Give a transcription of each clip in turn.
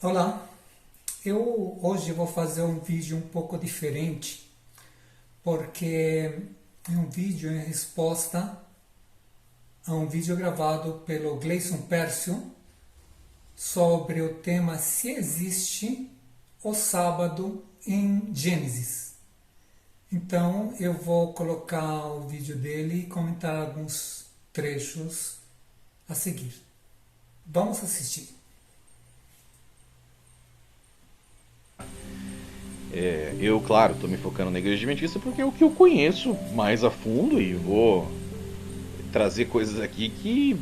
Olá, eu hoje vou fazer um vídeo um pouco diferente, porque é um vídeo em resposta a um vídeo gravado pelo Gleison Pércio sobre o tema se existe o sábado em Gênesis. Então eu vou colocar o vídeo dele e comentar alguns trechos a seguir. Vamos assistir. Eu, claro, estou me focando na Igreja Adventista porque é o que eu conheço mais a fundo e vou trazer coisas aqui que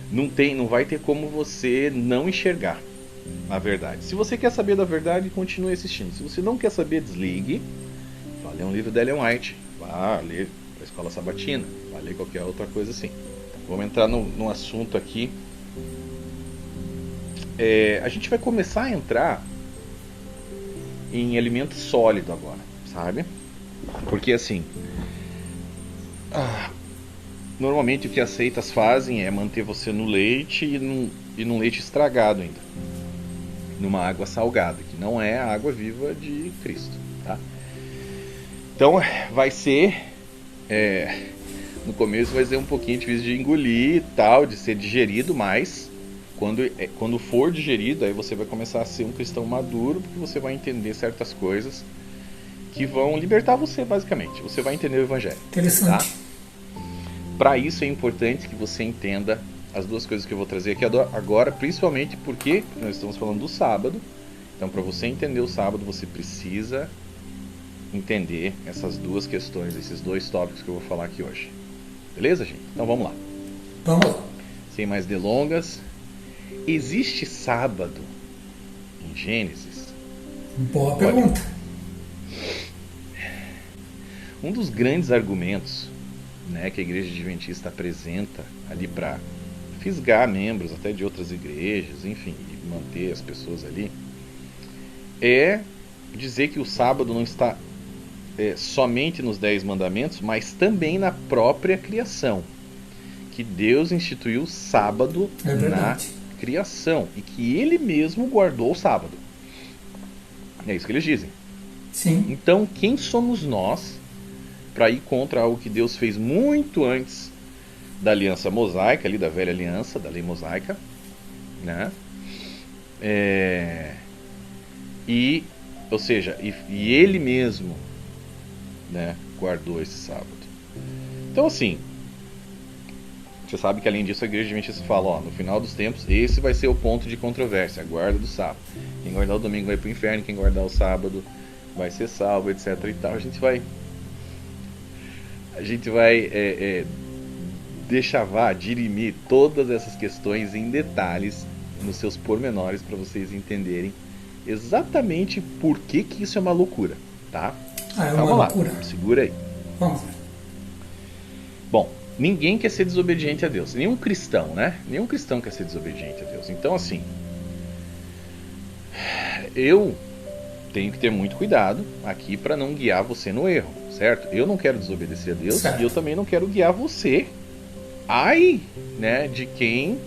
não vai ter como você não enxergar a verdade. Se você quer saber da verdade, continue assistindo. Se você não quer saber, desligue. Vá ler um livro da Ellen White, vá ler a Escola Sabatina, vá ler qualquer outra coisa assim. Vamos entrar num assunto aqui. A gente vai começar a entrar em alimento sólido agora, sabe? Porque assim, normalmente o que as seitas fazem é manter você no leite e num leite estragado ainda, numa água salgada, que não é a água viva de Cristo, tá? Então vai ser, no começo vai ser um pouquinho difícil de engolir e tal, de ser digerido, mas quando for digerido, aí você vai começar a ser um cristão maduro, porque você vai entender certas coisas que vão libertar você, basicamente. Você vai entender o Evangelho. Interessante. Tá? Para isso é importante que você entenda as duas coisas que eu vou trazer aqui agora, principalmente porque nós estamos falando do sábado. Então, para você entender o sábado, você precisa entender essas duas questões, esses dois tópicos que eu vou falar aqui hoje. Beleza, gente? Então vamos lá. Vamos lá. Sem mais delongas. Existe sábado em Gênesis? Boa pergunta. Um dos grandes argumentos, né, que a Igreja Adventista apresenta ali para fisgar membros até de outras igrejas, enfim, e manter as pessoas ali, é dizer que o sábado não está somente nos 10 mandamentos, mas também na própria criação. Que Deus instituiu o sábado na criação e que Ele mesmo guardou o sábado. É isso que eles dizem. Sim. Então, quem somos nós para ir contra algo que Deus fez muito antes da aliança mosaica, ali da velha aliança, da lei mosaica, né? Ou seja, Ele mesmo, né, guardou esse sábado. Então, assim, você sabe que além disso a Igreja Adventista fala, ó, no final dos tempos, esse vai ser o ponto de controvérsia, a guarda do sábado. Quem guardar o domingo vai para o inferno, quem guardar o sábado vai ser salvo, etc. e tal. A gente vai dirimir todas essas questões em detalhes, nos seus pormenores, para vocês entenderem exatamente por que isso é uma loucura, tá? É uma loucura. Segura aí. Vamos ver. Bom, ninguém quer ser desobediente a Deus. Nenhum cristão, né? Nenhum cristão quer ser desobediente a Deus. Então, assim, eu tenho que ter muito cuidado aqui para não guiar você no erro, certo? Eu não quero desobedecer a Deus, certo. E eu também não quero guiar você, né, de quem,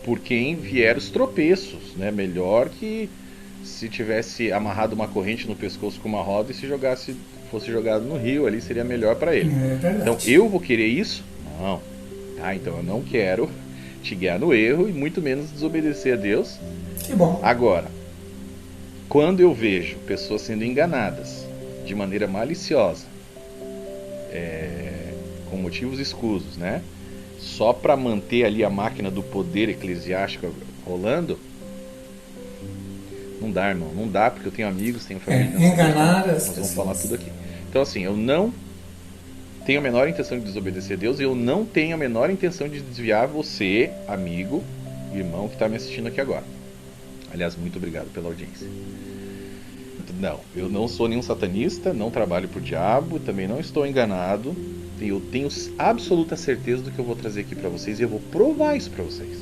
por quem vier os tropeços, né? Melhor que se tivesse amarrado uma corrente no pescoço com uma roda e fosse jogado no rio, ali seria melhor para ele. Então eu vou querer isso? Não. Tá? Então eu não quero te guiar no erro e muito menos desobedecer a Deus. Que bom. Agora, quando eu vejo pessoas sendo enganadas de maneira maliciosa, com motivos escusos, né? Só para manter ali a máquina do poder eclesiástico rolando, não dá, irmão. Não dá, porque eu tenho amigos, tenho família. Enganar as pessoas. Nós vamos falar tudo aqui. Então, assim, eu não tenho a menor intenção de desobedecer a Deus e eu não tenho a menor intenção de desviar você, amigo, irmão que está me assistindo aqui agora. Aliás, muito obrigado pela audiência. Não, eu não sou nenhum satanista, não trabalho pro diabo, também não estou enganado. Eu tenho absoluta certeza do que eu vou trazer aqui para vocês e eu vou provar isso para vocês.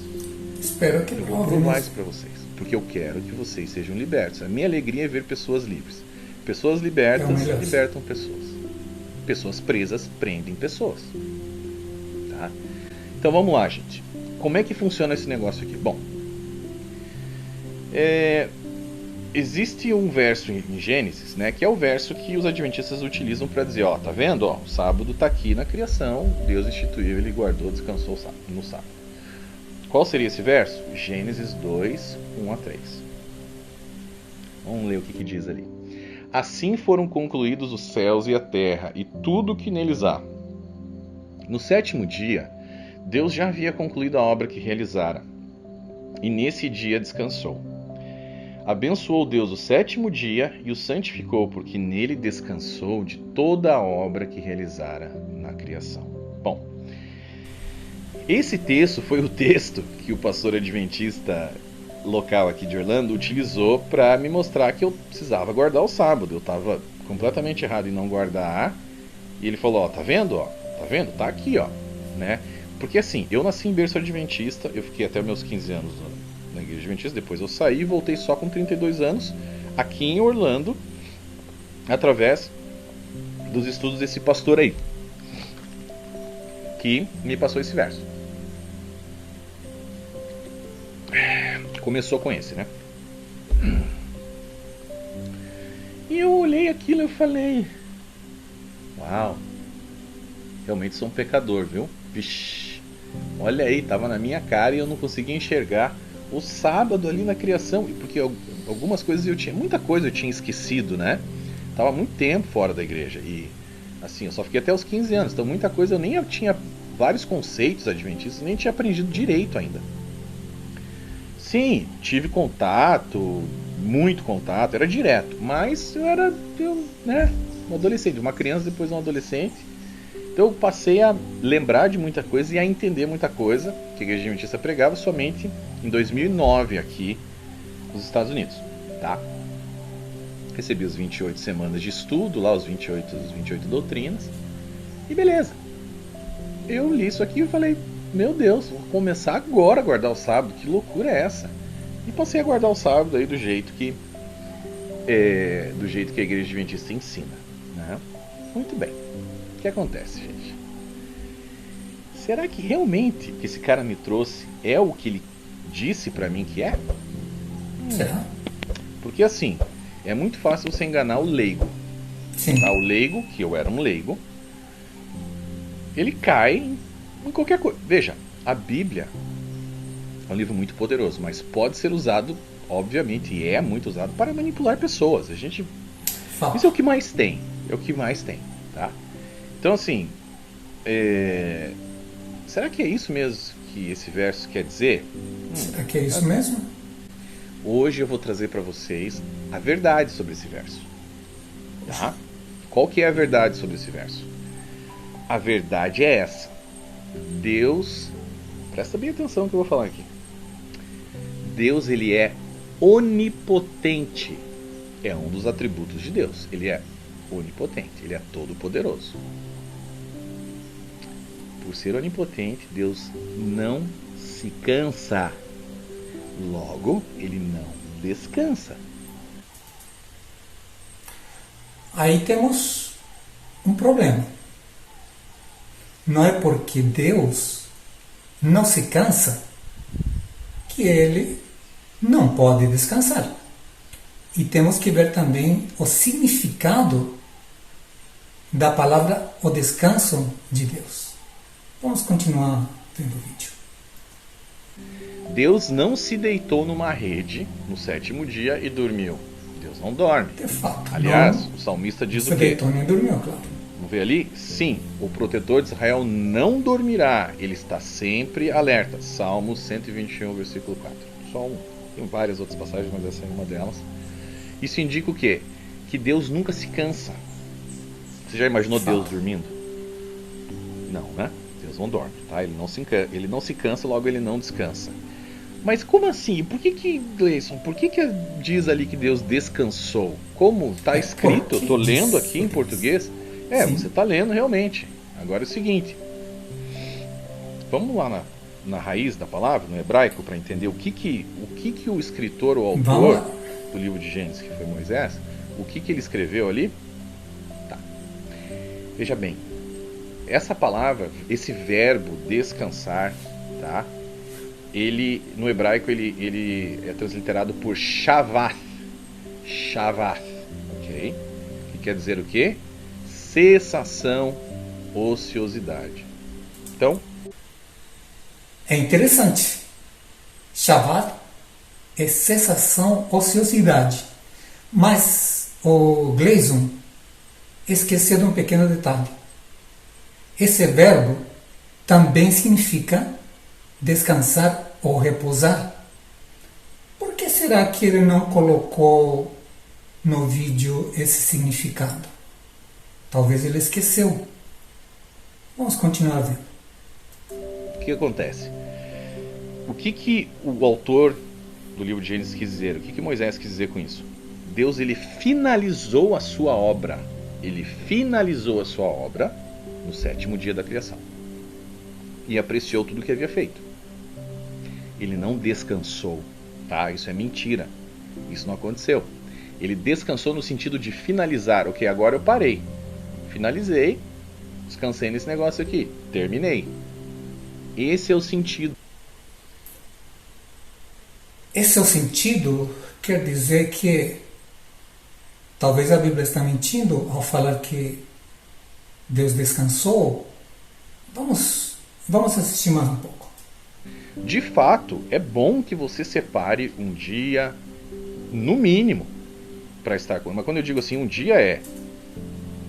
Espero que eu vou provar isso para vocês, porque eu quero que vocês sejam libertos. A minha alegria é ver pessoas livres. Pessoas libertas libertam pessoas. Pessoas presas prendem pessoas. Tá? Então vamos lá, gente. Como é que funciona esse negócio aqui? Bom, Existe um verso em Gênesis, né, que é o verso que os adventistas utilizam para dizer, ó, tá vendo? Ó, o sábado está aqui na criação, Deus instituiu, ele guardou, descansou no sábado. Qual seria esse verso? Gênesis 2, 1 a 3. Vamos ler o que diz ali. Assim foram concluídos os céus e a terra e tudo o que neles há. No sétimo dia, Deus já havia concluído a obra que realizara, e nesse dia descansou. Abençoou Deus o sétimo dia e o santificou, porque nele descansou de toda a obra que realizara na criação. Bom, esse texto foi o texto que o pastor adventista local aqui de Orlando utilizou para me mostrar que eu precisava guardar o sábado. Eu estava completamente errado em não guardar. E ele falou, ó, tá vendo? Ó, tá vendo? Tá aqui, ó. Né? Porque assim, eu nasci em berço adventista, eu fiquei até meus 15 anos na igreja adventista, depois eu saí e voltei só com 32 anos aqui em Orlando, através dos estudos desse pastor aí, que me passou esse verso. Começou com esse, né? E eu olhei aquilo e falei, uau, realmente sou um pecador, viu? Vixe, olha aí, tava na minha cara e eu não conseguia enxergar o sábado ali na criação, porque algumas coisas muita coisa eu tinha esquecido, né? Tava muito tempo fora da igreja e assim, eu só fiquei até os 15 anos, então muita coisa eu nem tinha, vários conceitos adventistas, nem tinha aprendido direito ainda. Sim, tive contato, muito contato, era direto, mas eu era um adolescente, uma criança depois um adolescente. Então eu passei a lembrar de muita coisa e a entender muita coisa que a igreja adventista pregava somente em 2009 aqui nos Estados Unidos, tá? Recebi os 28 semanas de estudo, lá os 28 doutrinas, e beleza. Eu li isso aqui e falei, meu Deus, vou começar agora a guardar o sábado, que loucura é essa? E passei a guardar o sábado aí do jeito que a igreja adventista ensina, né? Muito bem. O que acontece, gente? Será que realmente que esse cara me trouxe é o que ele disse pra mim que é? Será? Porque assim, é muito fácil você enganar o leigo. Sim. Tá? O leigo, que eu era um leigo, ele cai em qualquer coisa. Veja, a Bíblia é um livro muito poderoso, mas pode ser usado, obviamente, e é muito usado para manipular pessoas. Isso é o que mais tem. É o que mais tem, tá? Então assim, será que é isso mesmo que esse verso quer dizer? Será que é isso mesmo? Hoje eu vou trazer para vocês a verdade sobre esse verso, tá? Qual que é a verdade sobre esse verso? A verdade é essa. Deus, presta bem atenção no que eu vou falar aqui. Deus, ele é onipotente. É um dos atributos de Deus. Ele é onipotente, ele é todo poderoso. Por ser onipotente, Deus não se cansa. Logo, ele não descansa. Aí temos um problema. Não é porque Deus não se cansa que ele não pode descansar. E temos que ver também o significado da palavra o descanso de Deus. Vamos continuar vendo o vídeo. Deus não se deitou numa rede no sétimo dia e dormiu. Deus não dorme. De fato. Aliás, não, o salmista diz se o quê? deitou nem dormiu, claro. Vamos ver ali? Sim, o protetor de Israel não dormirá. Ele está sempre alerta. Salmos 121, versículo 4. Tem várias outras passagens, mas essa é uma delas. Isso indica o quê? Que Deus nunca se cansa. Você já imaginou Deus dormindo? Não, né? Deus não dorme, tá? Ele não se cansa, logo ele não descansa. Mas como assim? Gleison, por que diz ali que Deus descansou? Como está escrito? Eu estou lendo aqui em português. Sim. Você está lendo realmente. Agora é o seguinte. Vamos lá na raiz da palavra, no hebraico, para entender o que o escritor, o autor do livro de Gênesis, que foi Moisés, o que ele escreveu ali? Tá. Veja bem. Essa palavra, esse verbo descansar, tá? ele no hebraico ele é transliterado por Shabbat. Shabbat, ok? Que quer dizer o quê? Cessação, ociosidade. Então, é interessante. Shabbat é cessação, ociosidade. Mas o Gleison esqueceu de um pequeno detalhe. Esse verbo também significa descansar ou repousar. Por que será que ele não colocou no vídeo esse significado? Talvez ele esqueceu. Vamos continuar vendo. O que acontece? O que o autor do livro de Gênesis quis dizer? O que Moisés quis dizer com isso? Deus ele finalizou a sua obra. Ele finalizou a sua obra no 7º dia da criação. E apreciou tudo o que havia feito. Ele não descansou, tá? Isso é mentira. Isso não aconteceu. Ele descansou no sentido de finalizar. Ok, agora eu parei. Finalizei. Descansei nesse negócio aqui. Terminei. Esse é o sentido. Esse é o sentido, quer dizer que talvez a Bíblia está mentindo ao falar que Deus descansou. Vamos assistir mais um pouco. De fato, é bom que você separe um dia, no mínimo, para estar com ele. Mas quando eu digo assim, um dia é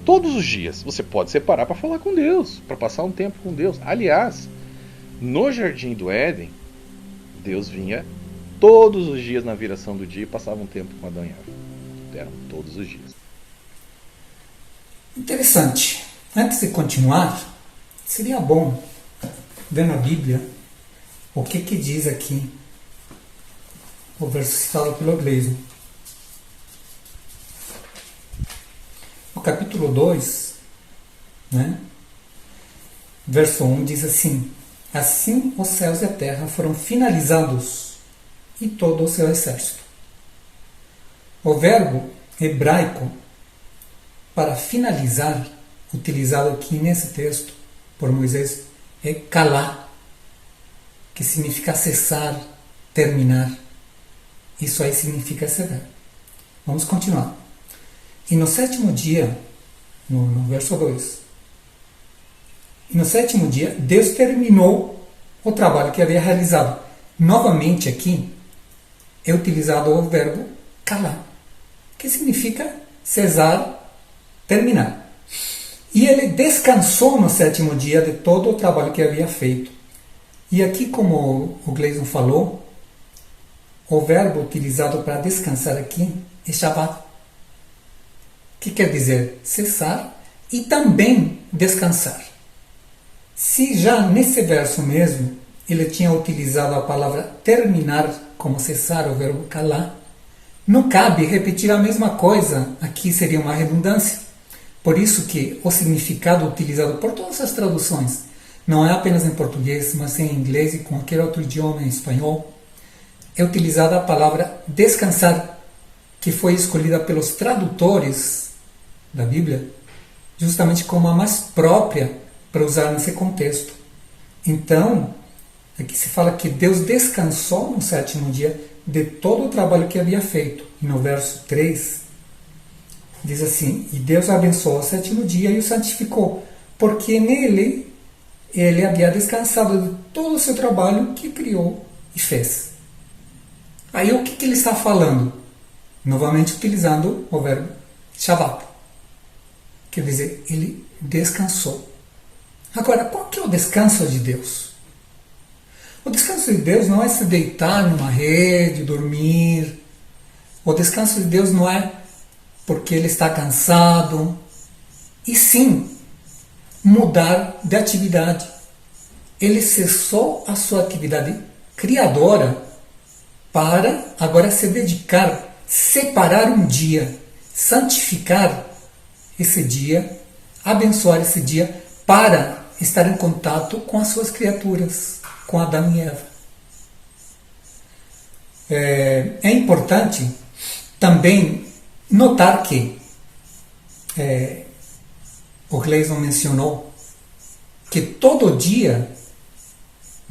todos os dias. Você pode separar para falar com Deus, para passar um tempo com Deus. Aliás, no Jardim do Éden, Deus vinha todos os dias na viração do dia e passava um tempo com Adão e Eva. Eram todos os dias. Interessante. Antes de continuar, seria bom ver na Bíblia o que diz aqui o verso citado pelo Gleison. No capítulo 2, verso 1 diz assim: assim os céus e a terra foram finalizados e todo o seu exército. O verbo hebraico para finalizar, utilizado aqui nesse texto por Moisés, é kalá, que significa cessar, terminar. Isso aí significa esse verbo. Vamos continuar. E no 7º dia, no verso 2, e no 7º dia, Deus terminou o trabalho que havia realizado. Novamente aqui é utilizado o verbo kalá, que significa cessar, terminar. E ele descansou no 7º dia de todo o trabalho que havia feito. E aqui, como o Gleison falou, o verbo utilizado para descansar aqui é Shabbat, que quer dizer cessar e também descansar. Se já nesse verso mesmo ele tinha utilizado a palavra terminar como cessar, o verbo kalá, não cabe repetir a mesma coisa, aqui seria uma redundância. Por isso que o significado utilizado por todas as traduções, não é apenas em português, mas em inglês e qualquer outro idioma, em espanhol, é utilizada a palavra descansar, que foi escolhida pelos tradutores da Bíblia, justamente como a mais própria para usar nesse contexto. Então, aqui se fala que Deus descansou no 7º dia de todo o trabalho que havia feito. E no verso 3, diz assim: e Deus abençoou o 7º dia e o santificou, porque nele ele havia descansado de todo o seu trabalho que criou e fez. Aí o que ele está falando? Novamente utilizando o verbo Shabbat. Quer dizer, ele descansou. Agora, qual que é o descanso de Deus? O descanso de Deus não é se deitar numa rede, dormir. O descanso de Deus não é porque ele está cansado. E sim, mudar de atividade. Ele cessou a sua atividade criadora para agora se dedicar, separar um dia, santificar esse dia, abençoar esse dia para estar em contato com as suas criaturas, com Adão e Eva. É importante também notar que o Gleison mencionou que todo dia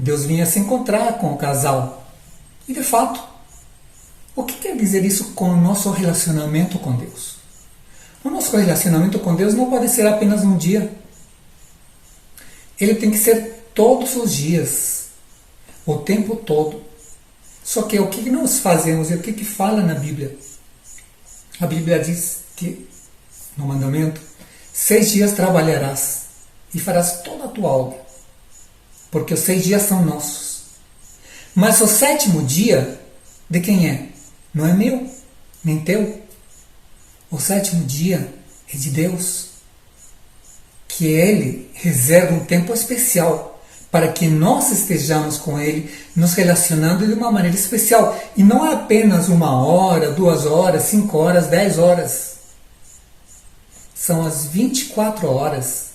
Deus vinha se encontrar com o casal. E de fato, o que quer dizer isso com o nosso relacionamento com Deus? O nosso relacionamento com Deus não pode ser apenas um dia. Ele tem que ser todos os dias, o tempo todo. Só que o que nós fazemos e o que fala na Bíblia? A Bíblia diz que, no mandamento, 6 dias trabalharás e farás toda a tua obra, porque os 6 dias são nossos. Mas o 7º dia, de quem é? Não é meu, nem teu. O 7º dia é de Deus, que Ele reserva um tempo especial para que nós estejamos com Ele, nos relacionando de uma maneira especial. E não é apenas 1 hora, 2 horas, 5 horas, 10 horas. São as 24 horas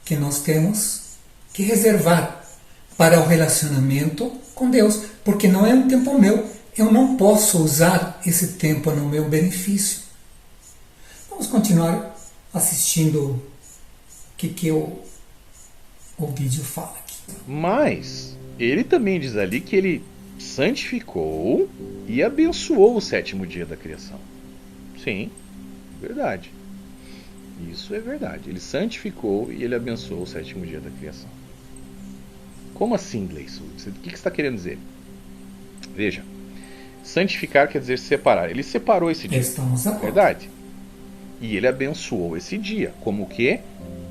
que nós temos que reservar para o relacionamento com Deus, porque não é um tempo meu. Eu não posso usar esse tempo no meu benefício. Vamos continuar assistindo o que o vídeo fala aqui. Mas ele também diz ali que ele santificou e abençoou o 7º dia da criação. Sim, verdade. Isso é verdade. Ele santificou e ele abençoou o 7º dia da criação. Como assim, Gleison? O que você está querendo dizer? Veja, santificar quer dizer separar. Ele separou esse dia. Estamos a verdade. E ele abençoou esse dia. Como o quê?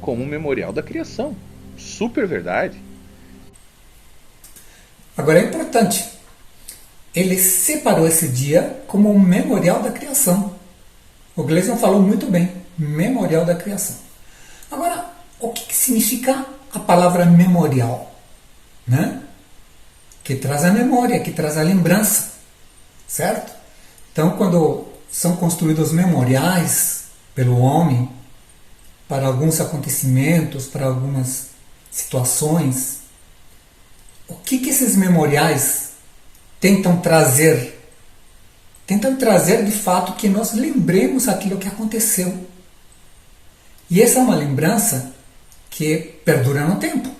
Como um memorial da criação. Super verdade. Agora é importante. Ele separou esse dia como um memorial da criação. O Gleison falou muito bem. Memorial da criação. Agora, o que significa a palavra memorial? Né? Que traz a memória, que traz a lembrança. Certo? Então, quando são construídos memoriais pelo homem para alguns acontecimentos, para algumas situações, o que esses memoriais tentam trazer? Tentam trazer de fato que nós lembremos aquilo que aconteceu. E essa é uma lembrança que perdura no tempo.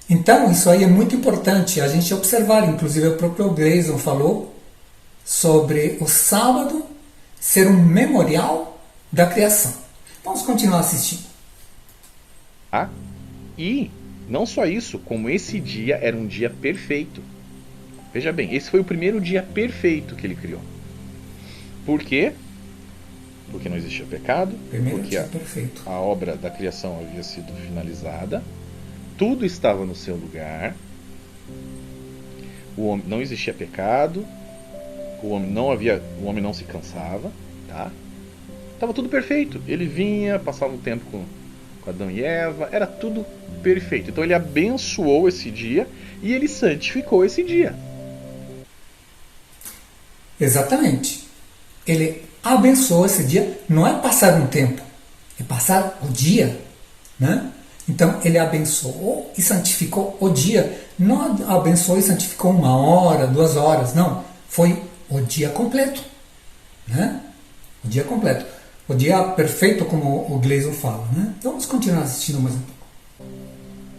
Então, isso aí é muito importante a gente observar. Inclusive, o próprio Gleison falou sobre o sábado ser um memorial da criação. Vamos continuar assistindo. E não só isso, como esse dia era um dia perfeito. Veja bem, esse foi o primeiro dia perfeito que ele criou. Por quê? Porque não existia pecado, porque a obra da criação havia sido finalizada, tudo estava no seu lugar, o homem, não existia pecado, o homem não se cansava, tá? Estava tudo perfeito. Ele vinha, passava um tempo com Adão e Eva, era tudo perfeito. Então ele abençoou esse dia e ele santificou esse dia. Exatamente. Ele abençoou esse dia, não é passar um tempo, é passar o dia, né? Então ele abençoou e santificou o dia. Não abençoou e santificou 1 hora, 2 horas, não. Foi o dia completo, né? O dia completo. O dia perfeito, como o Gleison fala, né? Então vamos continuar assistindo mais um pouco.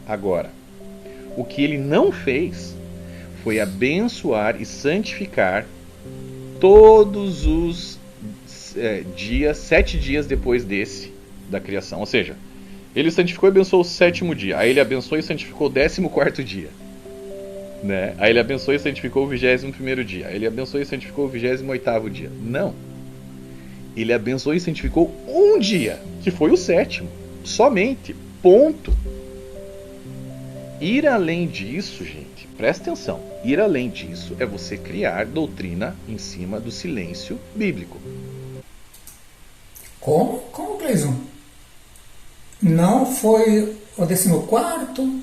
Agora, o que ele não fez foi abençoar e santificar todos os 7 dias depois desse da criação. Ou seja, ele santificou e abençoou o 7º dia. Aí ele abençoou e santificou o 14º dia. Né? Aí ele abençoou e santificou o 21º dia. Aí ele abençoou e santificou o 28º dia. Não. Ele abençoou e santificou um dia, que foi o 7º. Somente. Ponto. Ir além disso, gente, presta atenção. Ir além disso é você criar doutrina em cima do silêncio bíblico. Como, Gleison? Não foi o 14º,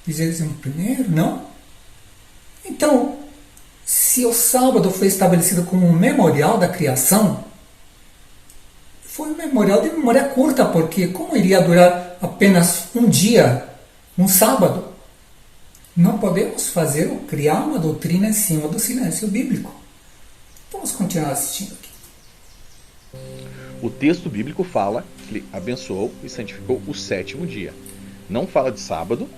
21º, não? Então, se o sábado foi estabelecido como um memorial da criação, foi um memorial de memória curta, porque como iria durar apenas um dia, um sábado? Não podemos criar uma doutrina em cima do silêncio bíblico. Vamos continuar assistindo aqui. O texto bíblico fala que ele abençoou e santificou o 7º dia. Não fala de sábado,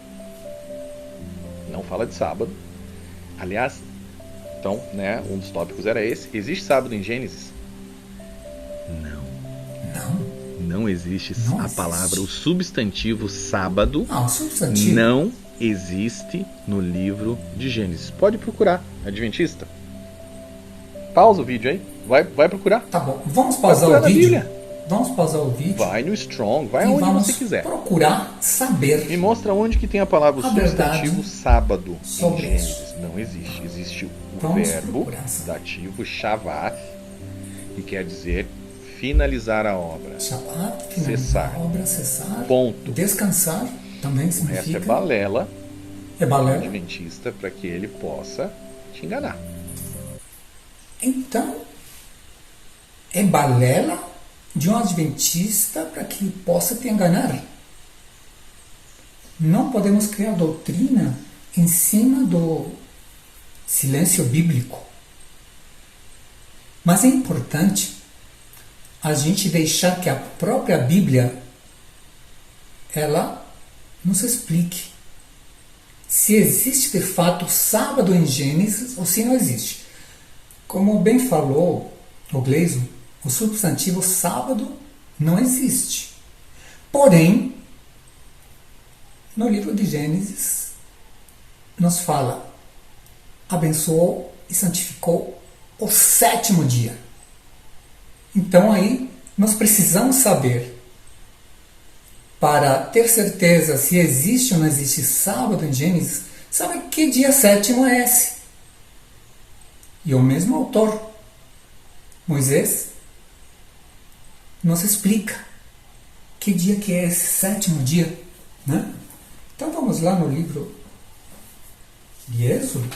Não fala de sábado. Aliás, então, né, um dos tópicos era esse. Existe sábado em Gênesis? Não. Não existe Não a existe. palavra, o substantivo sábado Ah, o substantivo. não existe no livro de Gênesis. Pode procurar, Adventista. Pausa o vídeo aí. Vai procurar. Tá bom. Vamos Vai pausar procurar o na vídeo. Bíblia. Vamos pausar o vídeo. Vai no Strong, vai e aonde vamos você quiser. procurar saber Me mostra onde que tem a palavra a substantivo verdade sábado em sobre Gênesis. isso. Não existe. Existe o Vamos verbo procurar saber. dativo Shabbat, que quer dizer finalizar a obra. Shabbat, finalizar Cessar. a obra, cessar. Ponto. Descansar também O resto significa. é balela É balela. adventista para que ele possa te enganar. Então, é balela de um adventista para que ele possa te enganar. Não podemos criar doutrina em cima do silêncio bíblico. Mas é importante a gente deixar que a própria Bíblia ela nos explique se existe de fato sábado em Gênesis ou se não existe. Como bem falou o Gleison, o substantivo sábado não existe. Porém, no livro de Gênesis, nos fala, abençoou e santificou o sétimo dia. Então aí, nós precisamos saber, para ter certeza se existe ou não existe sábado em Gênesis, sabe que dia sétimo é esse? E o mesmo autor, Moisés, nos explica que dia que é esse sétimo dia, né? Então vamos lá no livro de Êxodo.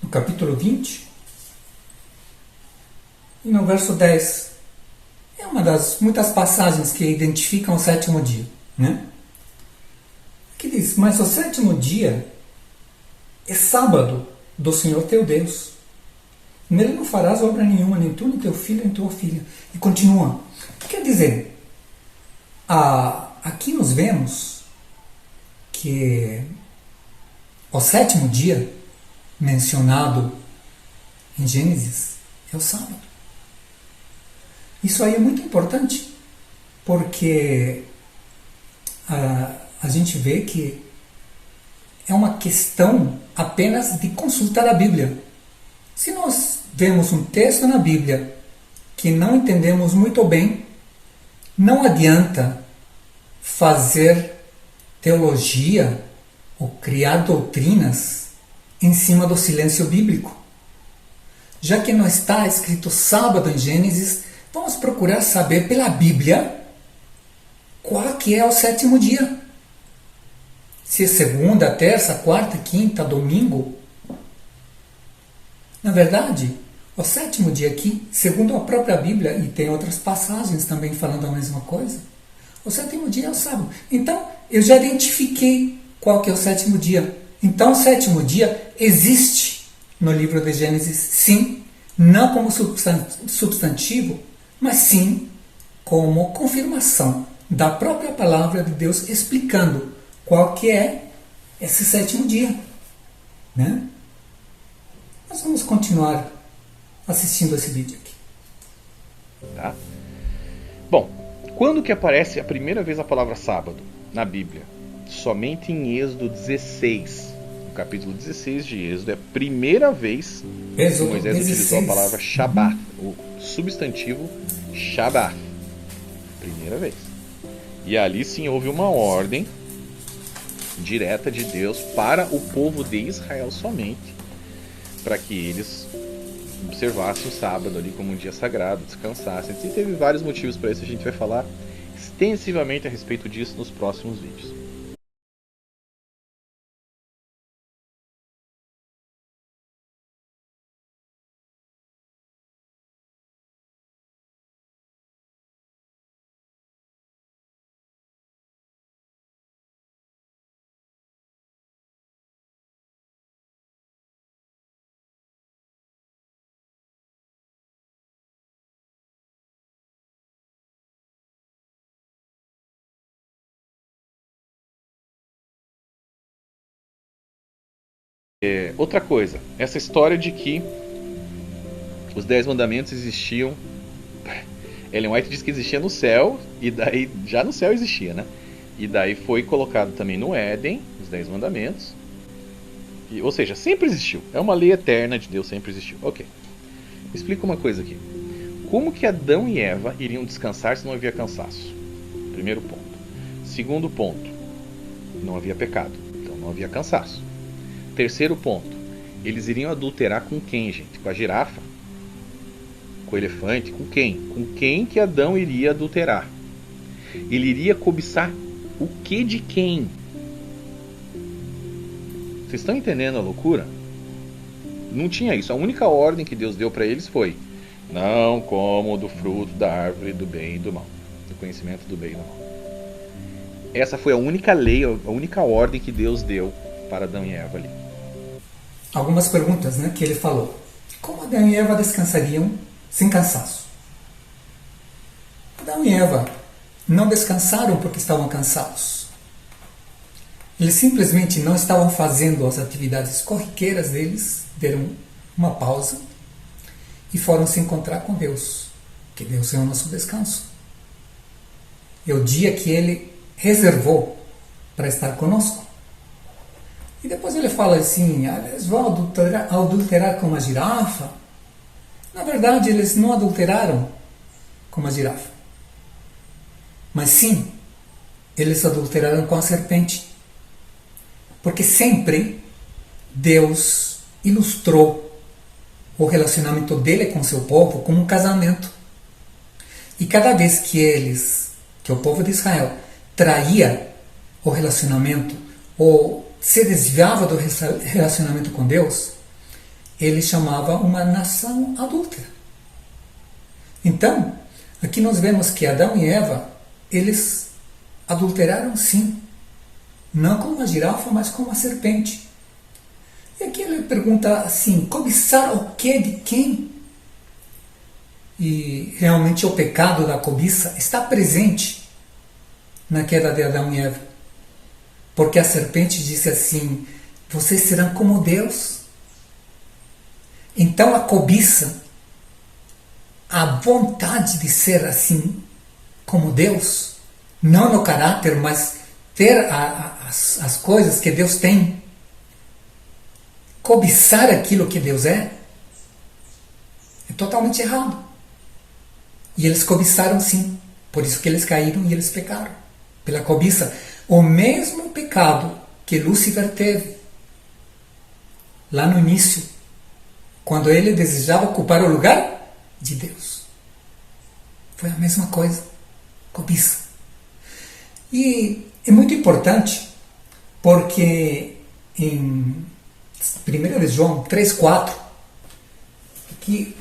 No capítulo 20 e no verso 10. É uma das muitas passagens que identificam o sétimo dia, né? Que diz, mas o sétimo dia é sábado do Senhor teu Deus. Nele não farás obra nenhuma, nem tu, nem teu filho, nem tua filha. E continua. Quer dizer, aqui nós vemos que o sétimo dia mencionado em Gênesis é o sábado. Isso aí é muito importante, porque a gente vê que é uma questão apenas de consultar a Bíblia. Se nós vemos um texto na Bíblia que não entendemos muito bem, não adianta fazer teologia ou criar doutrinas em cima do silêncio bíblico. Já que não está escrito sábado em Gênesis, vamos procurar saber pela Bíblia qual que é o sétimo dia. Se é segunda, terça, quarta, quinta, domingo. Na verdade, o sétimo dia aqui, segundo a própria Bíblia, e tem outras passagens também falando a mesma coisa, o sétimo dia é o sábado. Então, eu já identifiquei qual que é o sétimo dia. Então, o sétimo dia existe no livro de Gênesis, sim, não como substantivo, mas sim como confirmação da própria palavra de Deus explicando qual que é esse sétimo dia, né? Nós vamos continuar assistindo esse vídeo aqui. Tá? Bom, quando que aparece a primeira vez a palavra sábado na Bíblia? Somente em Êxodo 16. No capítulo 16 de Êxodo é a primeira vez que Moisés utilizou a palavra Shabbat, o substantivo Shabbat. Primeira vez. E ali sim houve uma ordem direta de Deus para o povo de Israel somente, para que eles observassem o sábado ali como um dia sagrado, descansassem. E teve vários motivos para isso, a gente vai falar extensivamente a respeito disso nos próximos vídeos. Outra coisa, essa história de que os 10 mandamentos existiam. Ellen White diz que existia no céu, e daí já no céu existia, né? E daí foi colocado também no Éden, os 10 mandamentos. Ou seja, sempre existiu. É uma lei eterna de Deus, sempre existiu. Ok. Me explica uma coisa aqui. Como que Adão e Eva iriam descansar se não havia cansaço? Primeiro ponto. Segundo ponto, não havia pecado, então não havia cansaço. Terceiro ponto, eles iriam adulterar com quem, gente? Com a girafa? Com o elefante? Com quem? Com quem que Adão iria adulterar? Ele iria cobiçar o que de quem? Vocês estão entendendo a loucura? Não tinha isso. A única ordem que Deus deu para eles foi: não comam do fruto da árvore do bem e do mal, do conhecimento do bem e do mal. Essa foi a única lei, a única ordem que Deus deu para Adão e Eva ali. Algumas perguntas, né, que ele falou. Como Adão e Eva descansariam sem cansaço? Adão e Eva não descansaram porque estavam cansados. Eles simplesmente não estavam fazendo as atividades corriqueiras deles, deram uma pausa e foram se encontrar com Deus, que Deus é o nosso descanso. É o dia que Ele reservou para estar conosco. E depois ele fala assim: eles vão adulterar com uma girafa. Na verdade, eles não adulteraram com uma girafa, mas sim, eles adulteraram com a serpente. Porque sempre Deus ilustrou o relacionamento dele com seu povo como um casamento. E cada vez que o povo de Israel traía o relacionamento ou se desviava do relacionamento com Deus, ele chamava uma nação adúltera. Então, aqui nós vemos que Adão e Eva, eles adulteraram sim. Não com uma girafa, mas com uma serpente. E aqui ele pergunta assim: cobiçar o que de quem? E realmente o pecado da cobiça está presente na queda de Adão e Eva. Porque a serpente disse assim: vocês serão como Deus. Então a cobiça, a vontade de ser assim como Deus, não no caráter, mas ter as coisas que Deus tem, cobiçar aquilo que Deus é totalmente errado. E eles cobiçaram sim, por isso que eles caíram e eles pecaram, pela cobiça. O mesmo pecado que Lúcifer teve lá no início, quando ele desejava ocupar o lugar de Deus. Foi a mesma coisa, cobiça. E é muito importante, porque em 1 João 3,4, aqui,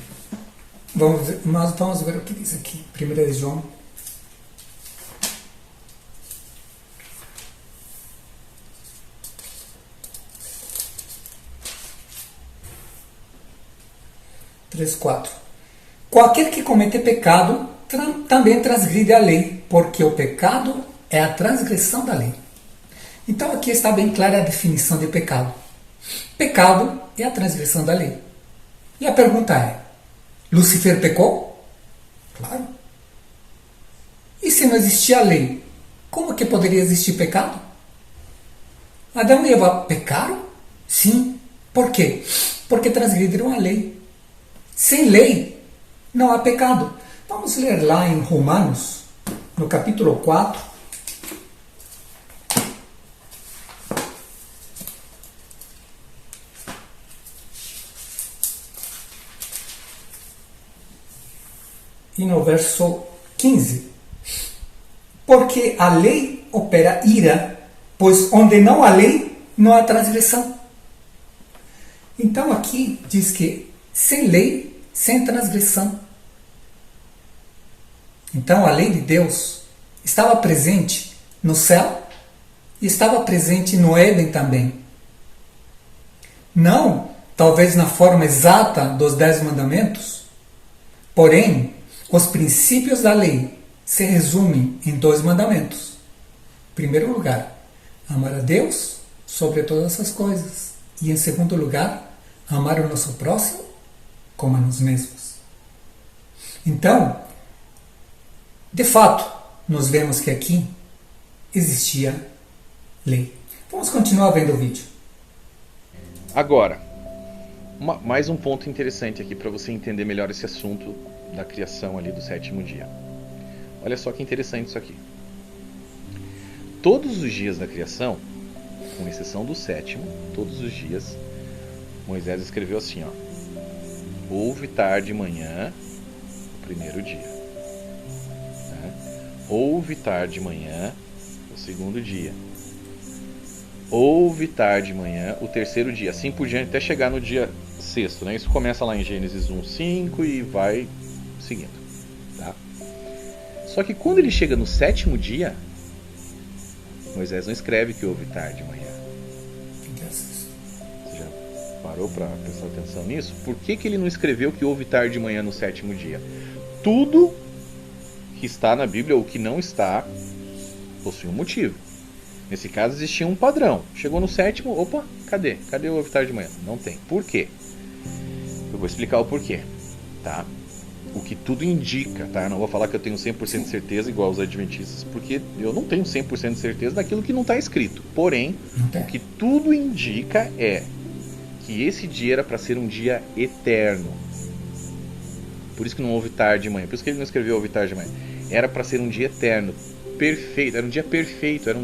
nós vamos ver o que diz aqui, 1 João 3,4. Qualquer que cometer pecado também transgride a lei, porque o pecado é a transgressão da lei. Então aqui está bem clara a definição de pecado. Pecado é a transgressão da lei. E a pergunta é: Lúcifer pecou? Claro. E se não existia a lei, como que poderia existir pecado? Adão e Eva pecaram? Sim. Por quê? Porque transgrediram a lei. Sem lei, não há pecado. Vamos ler lá em Romanos, no capítulo 4. E no verso 15. Porque a lei opera ira, pois onde não há lei, não há transgressão. Então aqui diz que sem lei, sem transgressão. Então a lei de Deus estava presente no céu e estava presente no Éden também. Não, talvez na forma exata dos 10 mandamentos, porém, os princípios da lei se resumem em 2 mandamentos. Em primeiro lugar, amar a Deus sobre todas as coisas E em segundo lugar, amar o nosso próximo como a nós mesmos. Então, de fato, nós vemos que aqui existia lei. Vamos continuar vendo o vídeo. Agora, mais um ponto interessante aqui para você entender melhor esse assunto da criação ali do sétimo dia. Olha só que interessante isso aqui. Todos os dias da criação, com exceção do sétimo, todos os dias, Moisés escreveu assim, ó: houve tarde e manhã, o primeiro dia. Houve tarde e manhã, o segundo dia. Houve tarde e manhã, o terceiro dia. Assim por diante, até chegar no dia sexto. Né? Isso começa lá em Gênesis 1:5 e vai seguindo. Tá? Só que quando ele chega no sétimo dia, Moisés não escreve que houve tarde e manhã. Você já parou para prestar atenção nisso? Por que ele não escreveu que houve tarde e manhã no sétimo dia? Tudo que está na Bíblia ou que não está possui um motivo. Nesse caso existia um padrão. Chegou no sétimo, opa, cadê? Cadê o houve tarde de manhã? Não tem. Por quê? Eu vou explicar o porquê, tá? O que tudo indica, tá? Eu não vou falar que eu tenho 100% de certeza igual os adventistas, porque eu não tenho 100% de certeza daquilo que não está escrito. Porém, o que tudo indica é que esse dia era para ser um dia eterno. Por isso que não houve tarde de manhã. Por isso que ele não escreveu houve tarde de manhã. Era para ser um dia eterno, perfeito. Era um dia perfeito. Era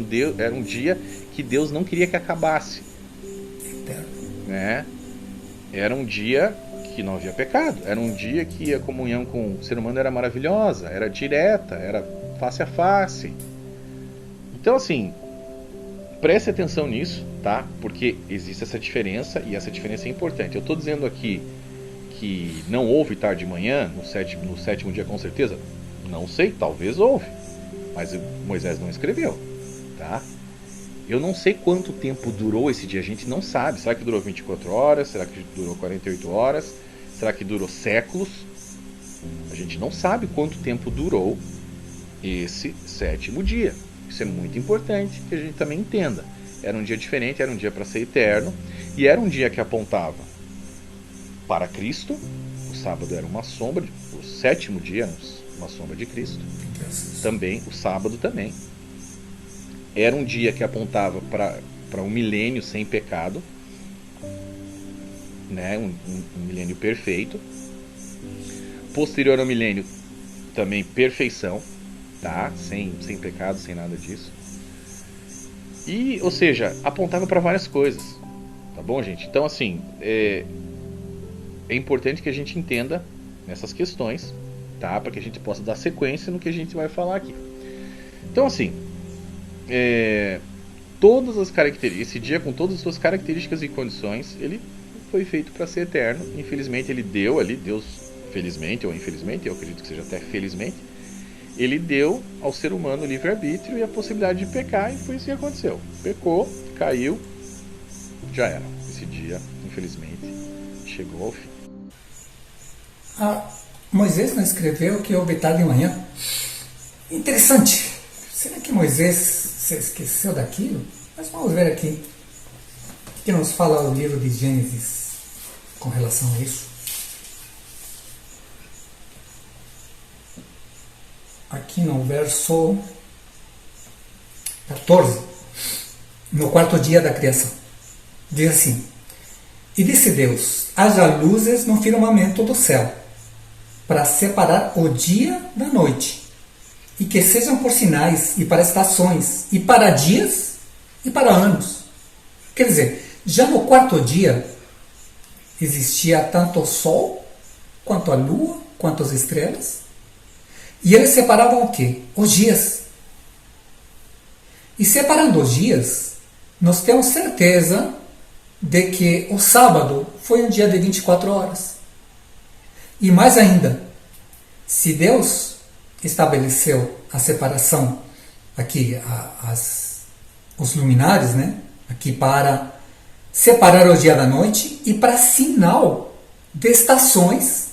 um dia que Deus não queria que acabasse. Né? Era um dia que não havia pecado. Era um dia que a comunhão com o ser humano era maravilhosa. Era direta. Era face a face. Então, assim, preste atenção nisso, tá? Porque existe essa diferença e essa diferença é importante. Eu estou dizendo aqui que não houve tarde de manhã no sétimo dia, com certeza. Não sei, talvez houve, mas Moisés não escreveu, tá? Eu não sei quanto tempo durou esse dia, a gente não sabe. Será que durou 24 horas? Será que durou 48 horas? Será que durou séculos? A gente não sabe quanto tempo durou esse sétimo dia. Isso é muito importante que a gente também entenda. Era um dia diferente, era um dia para ser eterno, e era um dia que apontava para Cristo. O sábado era uma sombra, o sétimo dia era uma sombra de Cristo. Também, o sábado também. Era um dia que apontava para um milênio sem pecado, né? Um milênio perfeito. Posterior ao milênio, também perfeição, tá? Sem pecado, sem nada disso. E, ou seja, apontava para várias coisas. Tá bom, gente? Então, assim, é importante que a gente entenda nessas questões, tá? Para que a gente possa dar sequência no que a gente vai falar aqui. Então, assim, todas as características, esse dia com todas as suas características e condições, ele foi feito para ser eterno. Infelizmente, ele deu ali, Deus, felizmente ou infelizmente, eu acredito que seja até felizmente, ele deu ao ser humano o livre-arbítrio e a possibilidade de pecar, e foi isso que aconteceu. Pecou, caiu, já era. Esse dia, infelizmente, chegou ao fim. Moisés não escreveu que houve tarde de manhã? Interessante. Será que Moisés se esqueceu daquilo? Mas vamos ver aqui o que nos fala o livro de Gênesis com relação a isso. Aqui no verso 14, no quarto dia da criação, diz assim: e disse Deus, haja luzes no firmamento do céu, para separar o dia da noite, e que sejam por sinais, e para estações, e para dias, e para anos. Quer dizer, já no quarto dia, existia tanto o sol, quanto a lua, quanto as estrelas, e eles separavam o quê? Os dias. E separando os dias, nós temos certeza de que o sábado foi um dia de 24 horas. E mais ainda, se Deus estabeleceu a separação aqui, os luminares, né? Aqui para separar o dia da noite e para sinal de estações,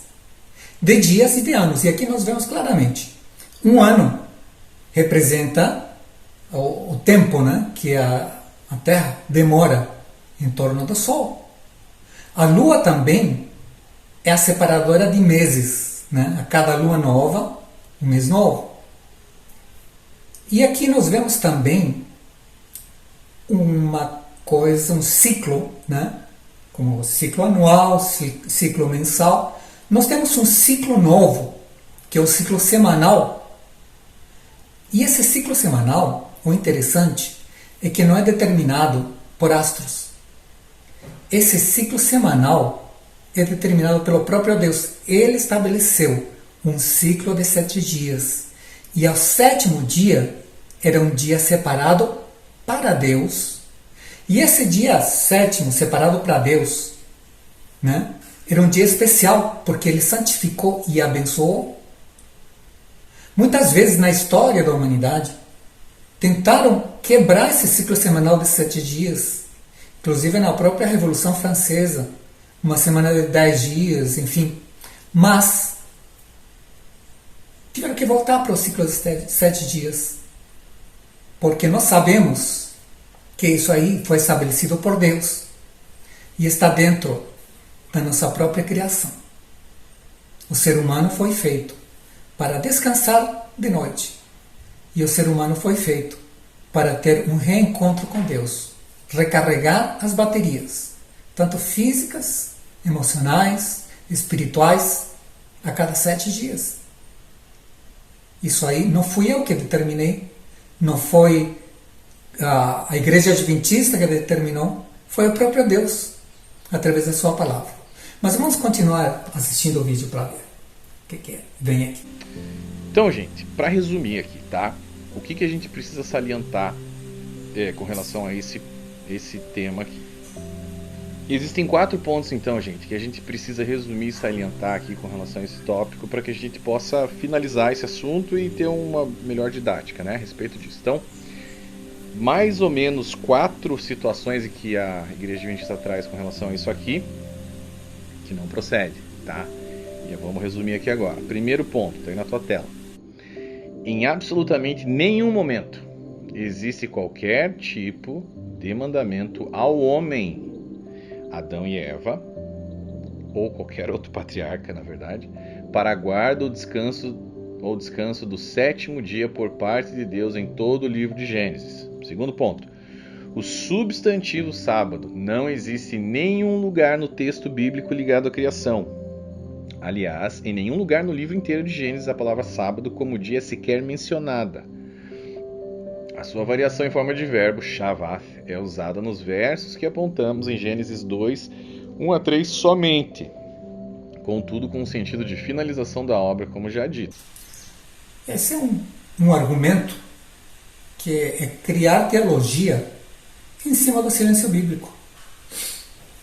de dias e de anos. E aqui nós vemos claramente, um ano representa o tempo, né, que a Terra demora em torno do Sol. A Lua também é a separadora de meses, né? A cada lua nova, um mês novo. E aqui nós vemos também uma coisa, um ciclo, né? Como ciclo anual, ciclo mensal. Nós temos um ciclo novo, que é o ciclo semanal. E esse ciclo semanal, o interessante é que não é determinado por astros. Esse ciclo semanal é determinado pelo próprio Deus. Ele estabeleceu um ciclo de 7 dias. E ao 7º dia era um dia separado para Deus. E esse dia 7º, separado para Deus, né, era um dia especial, porque ele santificou e abençoou. Muitas vezes na história da humanidade, tentaram quebrar esse ciclo semanal de 7 dias. Inclusive na própria Revolução Francesa, uma semana de 10 dias, enfim. Mas tiveram que voltar para o ciclo de 7 dias. Porque nós sabemos que isso aí foi estabelecido por Deus e está dentro da nossa própria criação. O ser humano foi feito para descansar de noite. E o ser humano foi feito para ter um reencontro com Deus, recarregar as baterias, tanto físicas, emocionais, espirituais, a cada 7 dias. Isso aí não fui eu que determinei, não foi a Igreja Adventista que determinou, foi o próprio Deus, através da sua palavra. Mas vamos continuar assistindo o vídeo para ver o que é. Vem aqui. Então, gente, para resumir aqui, tá? O que a gente precisa salientar com relação a esse tema aqui? Existem 4 pontos, então, gente, que a gente precisa resumir e salientar aqui com relação a esse tópico para que a gente possa finalizar esse assunto e ter uma melhor didática, né, a respeito disso. Então, mais ou menos 4 situações em que a Igreja Adventista traz com relação a isso aqui, que não procede, tá? E vamos resumir aqui agora. Primeiro ponto, tá aí na tua tela. Em absolutamente nenhum momento existe qualquer tipo de mandamento ao homem, Adão e Eva, ou qualquer outro patriarca, na verdade, para a guarda ou descanso do 7º dia por parte de Deus em todo o livro de Gênesis. Segundo ponto, o substantivo sábado não existe em nenhum lugar no texto bíblico ligado à criação. Aliás, em nenhum lugar no livro inteiro de Gênesis a palavra sábado como dia é sequer mencionada. A sua variação em forma de verbo, shavath, é usada nos versos que apontamos em Gênesis 2, 1 a 3 somente, contudo com o sentido de finalização da obra, como já dito. Esse é um argumento que é criar teologia em cima do silêncio bíblico.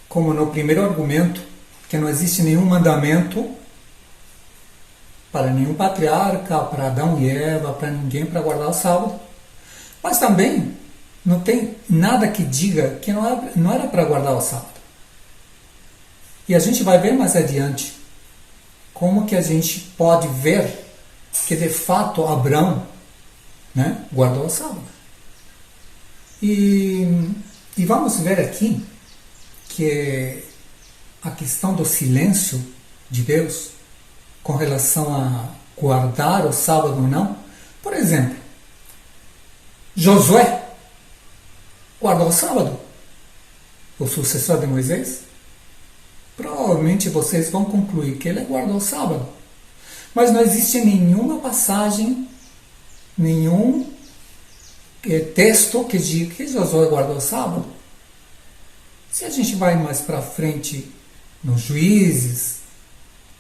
Como no primeiro argumento, que não existe nenhum mandamento para nenhum patriarca, para Adão e Eva, para ninguém, para guardar o sábado. Mas também não tem nada que diga que não era para guardar o sábado. E a gente vai ver mais adiante como que a gente pode ver que de fato Abraão, né, guardou o sábado. E vamos ver aqui que a questão do silêncio de Deus com relação a guardar o sábado ou não. Por exemplo, Josué guardou o sábado, o sucessor de Moisés. Provavelmente vocês vão concluir que ele guardou o sábado. Mas não existe nenhuma passagem, nenhum texto que diga que Josué guardou o sábado. Se a gente vai mais para frente nos Juízes,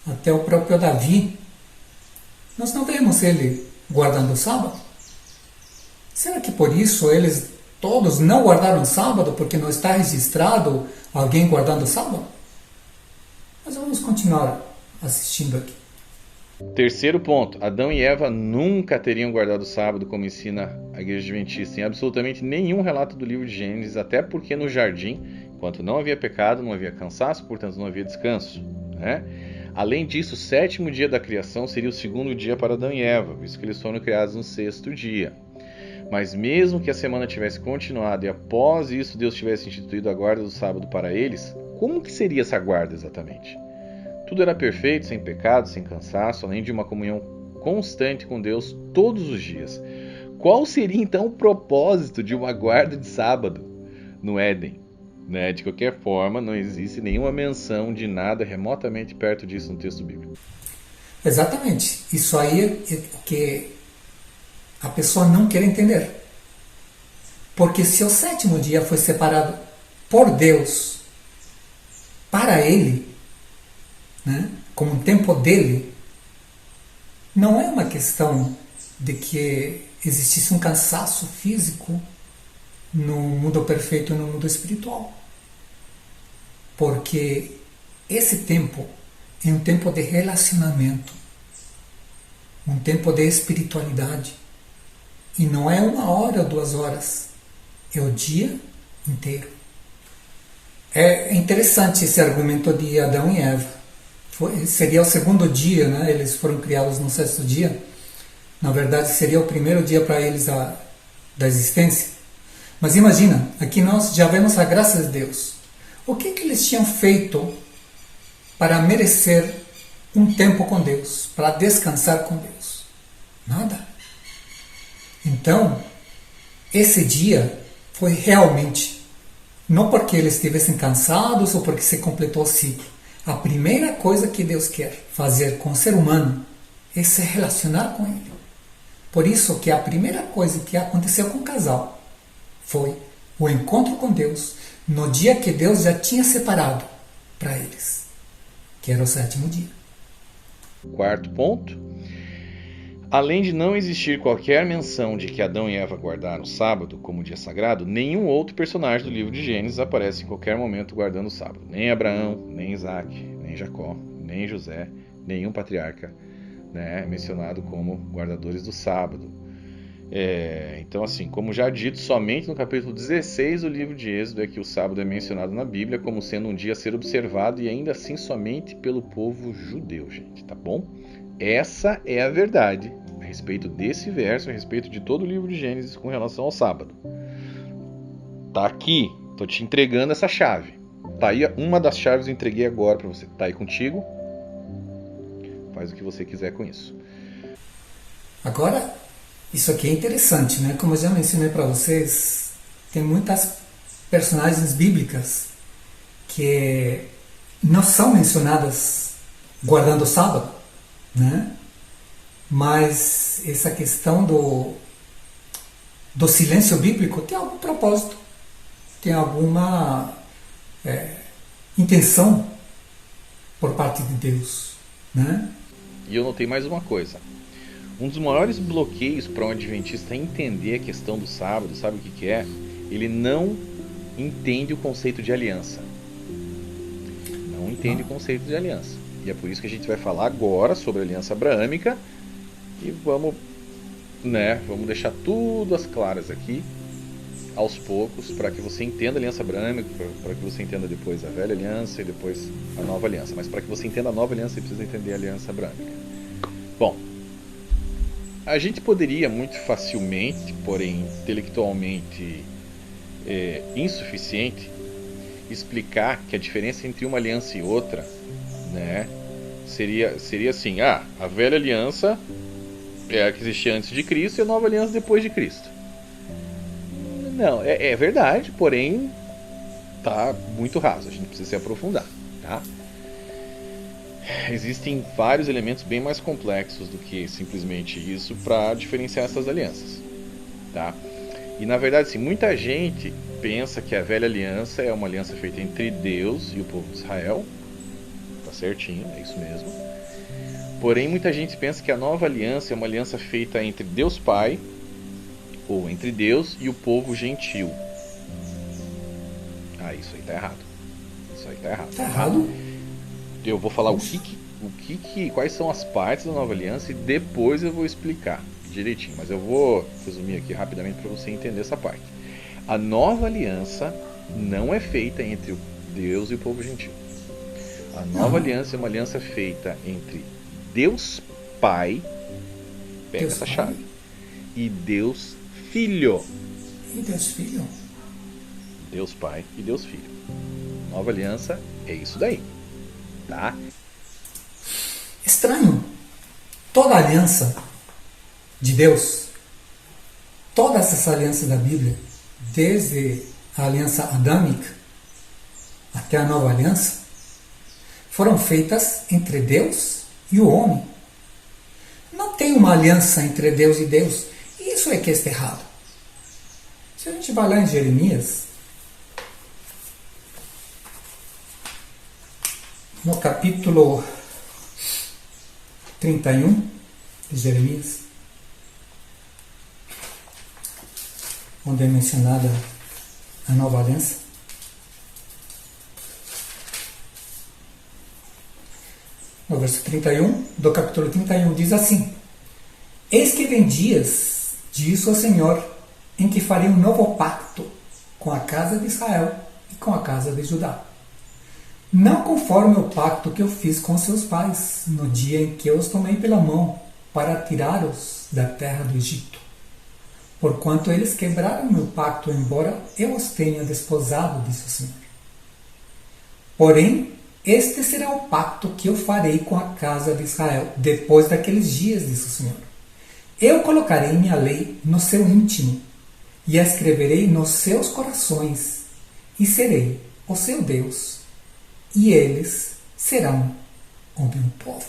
até o próprio Davi, nós não vemos ele guardando o sábado. Será que por isso eles todos não guardaram o sábado, porque não está registrado alguém guardando o sábado? Mas vamos continuar assistindo aqui. Terceiro ponto, Adão e Eva nunca teriam guardado o sábado, como ensina a Igreja Adventista, em absolutamente nenhum relato do livro de Gênesis, até porque no jardim, enquanto não havia pecado, não havia cansaço, portanto não havia descanso, né? Além disso, o 7º dia da criação seria o 2º dia para Adão e Eva, visto que eles foram criados no 6º dia. Mas mesmo que a semana tivesse continuado e após isso Deus tivesse instituído a guarda do sábado para eles, como que seria essa guarda exatamente? Tudo era perfeito, sem pecado, sem cansaço, além de uma comunhão constante com Deus todos os dias. Qual seria então o propósito de uma guarda de sábado no Éden? Né? De qualquer forma, não existe nenhuma menção de nada remotamente perto disso no texto bíblico. Exatamente. Isso aí é o que a pessoa não quer entender. Porque se o sétimo dia foi separado por Deus para Ele, né, como um tempo dele, não é uma questão de que existisse um cansaço físico no mundo perfeito e no mundo espiritual. Porque esse tempo é um tempo de relacionamento, um tempo de espiritualidade. E não é 1 hora ou 2 horas, é o dia inteiro. É interessante esse argumento de Adão e Eva. Seria o segundo dia, né? Eles foram criados no 6º dia. Na verdade, seria o primeiro dia para eles da existência. Mas imagina, aqui nós já vemos a graça de Deus. O que eles tinham feito para merecer um tempo com Deus, para descansar com Deus? Nada. Então, esse dia foi realmente, não porque eles estivessem cansados ou porque se completou o ciclo. A primeira coisa que Deus quer fazer com o ser humano é se relacionar com Ele. Por isso que a primeira coisa que aconteceu com o casal foi o encontro com Deus no dia que Deus já tinha separado para eles, que era o 7º dia. Quarto ponto. Além de não existir qualquer menção de que Adão e Eva guardaram o sábado como dia sagrado, nenhum outro personagem do livro de Gênesis aparece em qualquer momento guardando o sábado. Nem Abraão, nem Isaac, nem Jacó, nem José, nenhum patriarca, né, mencionado como guardadores do sábado. Então, assim, como já dito, somente no capítulo 16 do livro de Êxodo é que o sábado é mencionado na Bíblia como sendo um dia a ser observado, e ainda assim somente pelo povo judeu, gente, tá bom? Essa é a verdade a respeito desse verso, a respeito de todo o livro de Gênesis com relação ao sábado. Tá aqui, tô te entregando essa chave. Tá aí uma das chaves, eu entreguei agora para você. Tá aí contigo. Faz o que você quiser com isso. Agora, isso aqui é interessante, né? Como eu já mencionei para vocês, tem muitas personagens bíblicas que não são mencionadas guardando o sábado, né? Mas essa questão do silêncio bíblico tem algum propósito, tem alguma intenção por parte de Deus, né? E eu notei mais uma coisa. Um dos maiores bloqueios para um adventista entender a questão do sábado, sabe o que é? Ele não entende o conceito de aliança. Não entende o conceito de aliança. E é por isso que a gente vai falar agora sobre a aliança abraâmica. E vamos deixar tudo às claras aqui, aos poucos, para que você entenda a aliança abraâmica, para que você entenda depois a velha aliança e depois a nova aliança. Mas para que você entenda a nova aliança, você precisa entender a aliança abraâmica. Bom, a gente poderia muito facilmente, porém intelectualmente insuficiente, explicar que a diferença entre uma aliança e outra, né, seria assim: a velha aliança é a que existia antes de Cristo e a nova aliança depois de Cristo. Não, é verdade, porém tá muito raso, a gente precisa se aprofundar, tá? Existem vários elementos bem mais complexos do que simplesmente isso para diferenciar essas alianças, tá? E na verdade, assim, muita gente pensa que a velha aliança é uma aliança feita entre Deus e o povo de Israel. Tá certinho, é isso mesmo. Porém, muita gente pensa que a nova aliança é uma aliança feita entre Deus Pai, ou entre Deus e o povo gentil. Isso aí tá errado. Isso aí tá errado. Tá errado? Eu vou falar quais são as partes da nova aliança e depois eu vou explicar direitinho. Mas eu vou resumir aqui rapidamente para você entender essa parte. A nova aliança não é feita entre Deus e o povo gentil. A nova aliança é uma aliança feita entre Deus Pai, pega essa chave, e Deus Filho. E Deus Filho? Deus Pai e Deus Filho. Nova aliança é isso daí, tá? Estranho. Toda aliança de Deus, todas essas alianças da Bíblia, desde a aliança adâmica até a nova aliança, foram feitas entre Deus e o homem. Não tem uma aliança entre Deus e Deus. Isso é que está errado. Se a gente vai lá em Jeremias, no capítulo 31 de Jeremias, onde é mencionada a nova aliança, no verso 31 do capítulo 31 diz assim: Eis que vem dias, diz o Senhor, em que farei um novo pacto com a casa de Israel e com a casa de Judá. Não conforme o pacto que eu fiz com seus pais, no dia em que eu os tomei pela mão para tirá-los da terra do Egito. Porquanto eles quebraram meu pacto, embora eu os tenha desposado, disse o Senhor. Porém, este será o pacto que eu farei com a casa de Israel, depois daqueles dias, disse o Senhor. Eu colocarei minha lei no seu íntimo, e a escreverei nos seus corações, e serei o seu Deus, e eles serão o meu povo.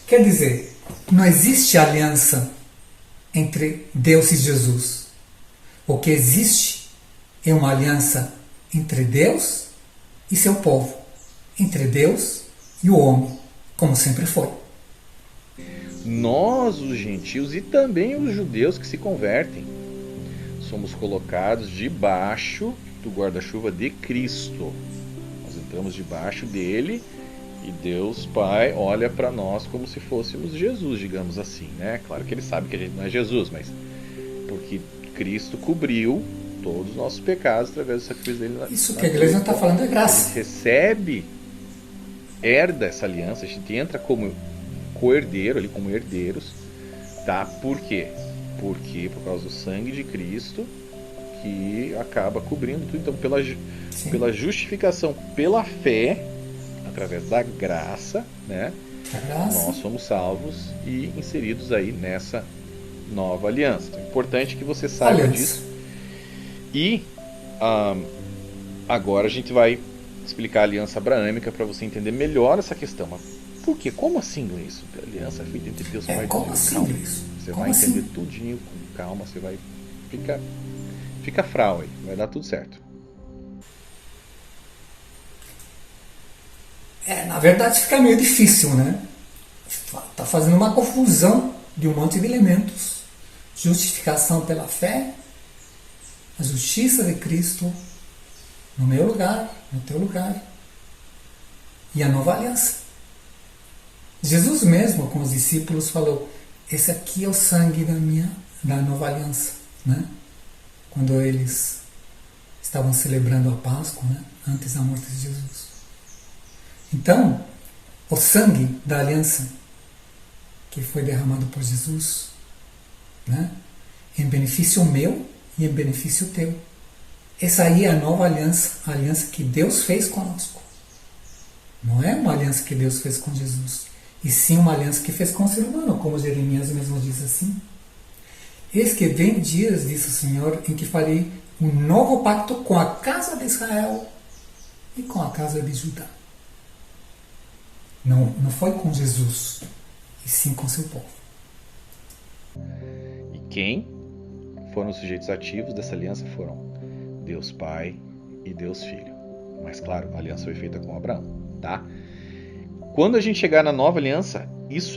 Quer dizer, não existe aliança entre Deus e Jesus. O que existe é uma aliança entre Deus e seu povo, entre Deus e o homem, como sempre foi. Nós, os gentios e também os judeus que se convertem, somos colocados debaixo do guarda-chuva de Cristo. Nós entramos debaixo dele e Deus Pai olha para nós como se fôssemos Jesus, digamos assim, né? Claro que ele sabe que a gente não é Jesus, mas porque Cristo cobriu todos os nossos pecados através do sacrifício dele. Isso que a igreja está falando é graça. A gente recebe, herda essa aliança, a gente entra como co-herdeiro, ali como herdeiros, tá? Por quê? Porque por causa do sangue de Cristo que acaba cobrindo tudo. Então, pela justificação, pela fé, através da graça, né? Nós somos salvos e inseridos aí nessa nova aliança. Então, é importante que você saiba disso. E agora a gente vai explicar a aliança abraâmica para você entender melhor essa questão. Mas por quê? Como assim, Luiz? A aliança é feita entre Deus Pai e Deus. Como assim, Luiz? Você vai entender tudinho com calma, você vai fica frau aí, vai dar tudo certo. Na verdade fica meio difícil, né? Está fazendo uma confusão de um monte de elementos. Justificação pela fé, a justiça de Cristo no meu lugar, no teu lugar, e a nova aliança. Jesus mesmo com os discípulos falou: esse aqui é o sangue da nova aliança, né? Quando eles estavam celebrando a Páscoa, né? Antes da morte de Jesus. Então, o sangue da aliança que foi derramado por Jesus, né? Em benefício meu e em benefício teu. Essa aí é a nova aliança, a aliança que Deus fez conosco. Não é uma aliança que Deus fez com Jesus, e sim uma aliança que fez com o ser humano, como Jeremias mesmo diz assim. Eis que vem dias, disse o Senhor, em que farei um novo pacto com a casa de Israel e com a casa de Judá. Não foi com Jesus, e sim com seu povo. E quem foram os sujeitos ativos dessa aliança foram Deus Pai e Deus Filho. Mas claro, a aliança foi feita com Abraão, tá? Quando a gente chegar na nova aliança,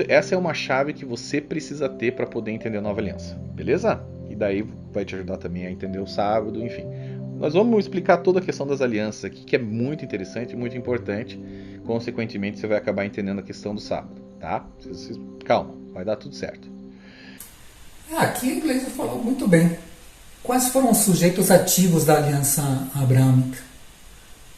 essa é uma chave que você precisa ter para poder entender a nova aliança, beleza? E daí vai te ajudar também a entender o sábado, enfim. Nós vamos explicar toda a questão das alianças aqui, que é muito interessante e muito importante. Consequentemente, você vai acabar entendendo a questão do sábado, tá? Calma, vai dar tudo certo. Aqui a igreja falou muito bem. Quais foram os sujeitos ativos da aliança abraâmica?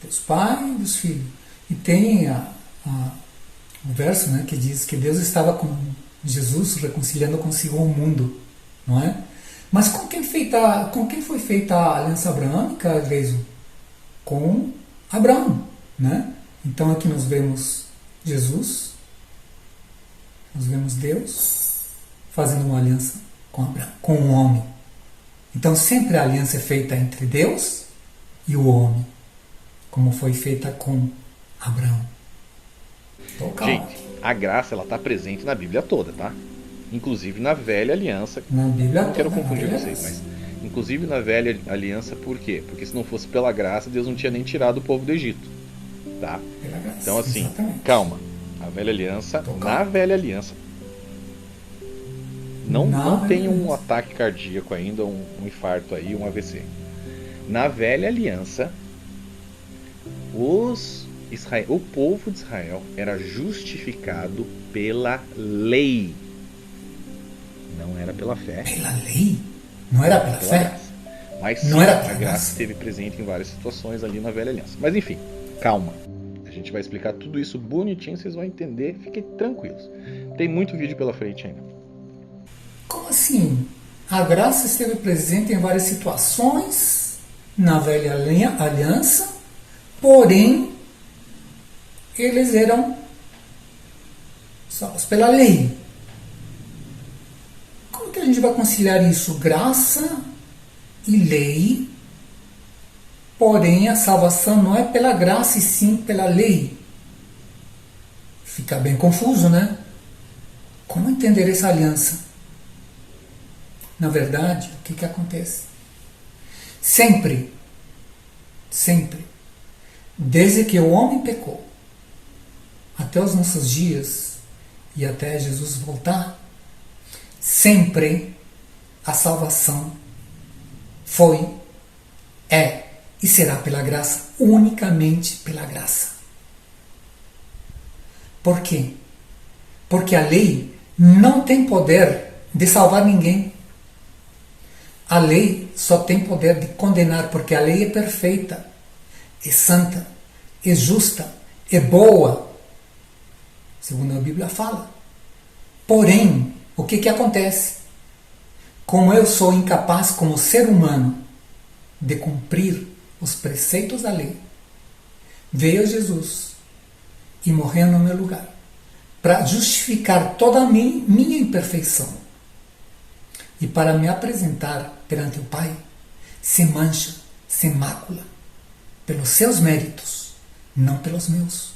Deus Pai e Deus Filho. E tem o verso, né, que diz que Deus estava com Jesus reconciliando consigo o mundo, não é? Mas com quem foi feita a aliança abraâmica, Gleison? Com Abraão, né? Então aqui nós vemos Jesus, nós vemos Deus fazendo uma aliança com Abraão, com o homem. Então sempre a aliança é feita entre Deus e o homem, como foi feita com Abraão. Gente, a graça ela está presente na Bíblia toda, tá? Inclusive na velha aliança. Na Bíblia não quero toda, confundir vocês, mas inclusive na velha aliança, por quê? Porque se não fosse pela graça, Deus não tinha nem tirado o povo do Egito, tá? Graça, então assim, exatamente. calma. A velha aliança, na velha aliança, não tem um ataque cardíaco ainda, um infarto aí, um AVC. Na velha aliança, o povo de Israel era justificado pela lei. Não era pela fé. Pela lei? Não era pela fé? Graça. Mas sim, não era a graça esteve presente em várias situações ali na velha aliança. Mas enfim, calma. A gente vai explicar tudo isso bonitinho, vocês vão entender. Fiquem tranquilos. Tem muito vídeo pela frente ainda. Como assim? A graça esteve presente em várias situações na velha aliança, porém eles eram salvos pela lei. Como que a gente vai conciliar isso? Graça e lei, porém a salvação não é pela graça e sim pela lei. Fica bem confuso, né? Como entender essa aliança? Na verdade, o que acontece? Sempre, desde que o homem pecou, até os nossos dias e até Jesus voltar, sempre a salvação foi, é e será pela graça, unicamente pela graça. Por quê? Porque a lei não tem poder de salvar ninguém. A lei só tem poder de condenar, porque a lei é perfeita, é santa, é justa, é boa, segundo a Bíblia fala. Porém, o que acontece? Como eu sou incapaz, como ser humano, de cumprir os preceitos da lei, veio Jesus e morreu no meu lugar, para justificar toda a minha imperfeição e para me apresentar perante o Pai sem mancha, sem mácula, pelos seus méritos, não pelos meus.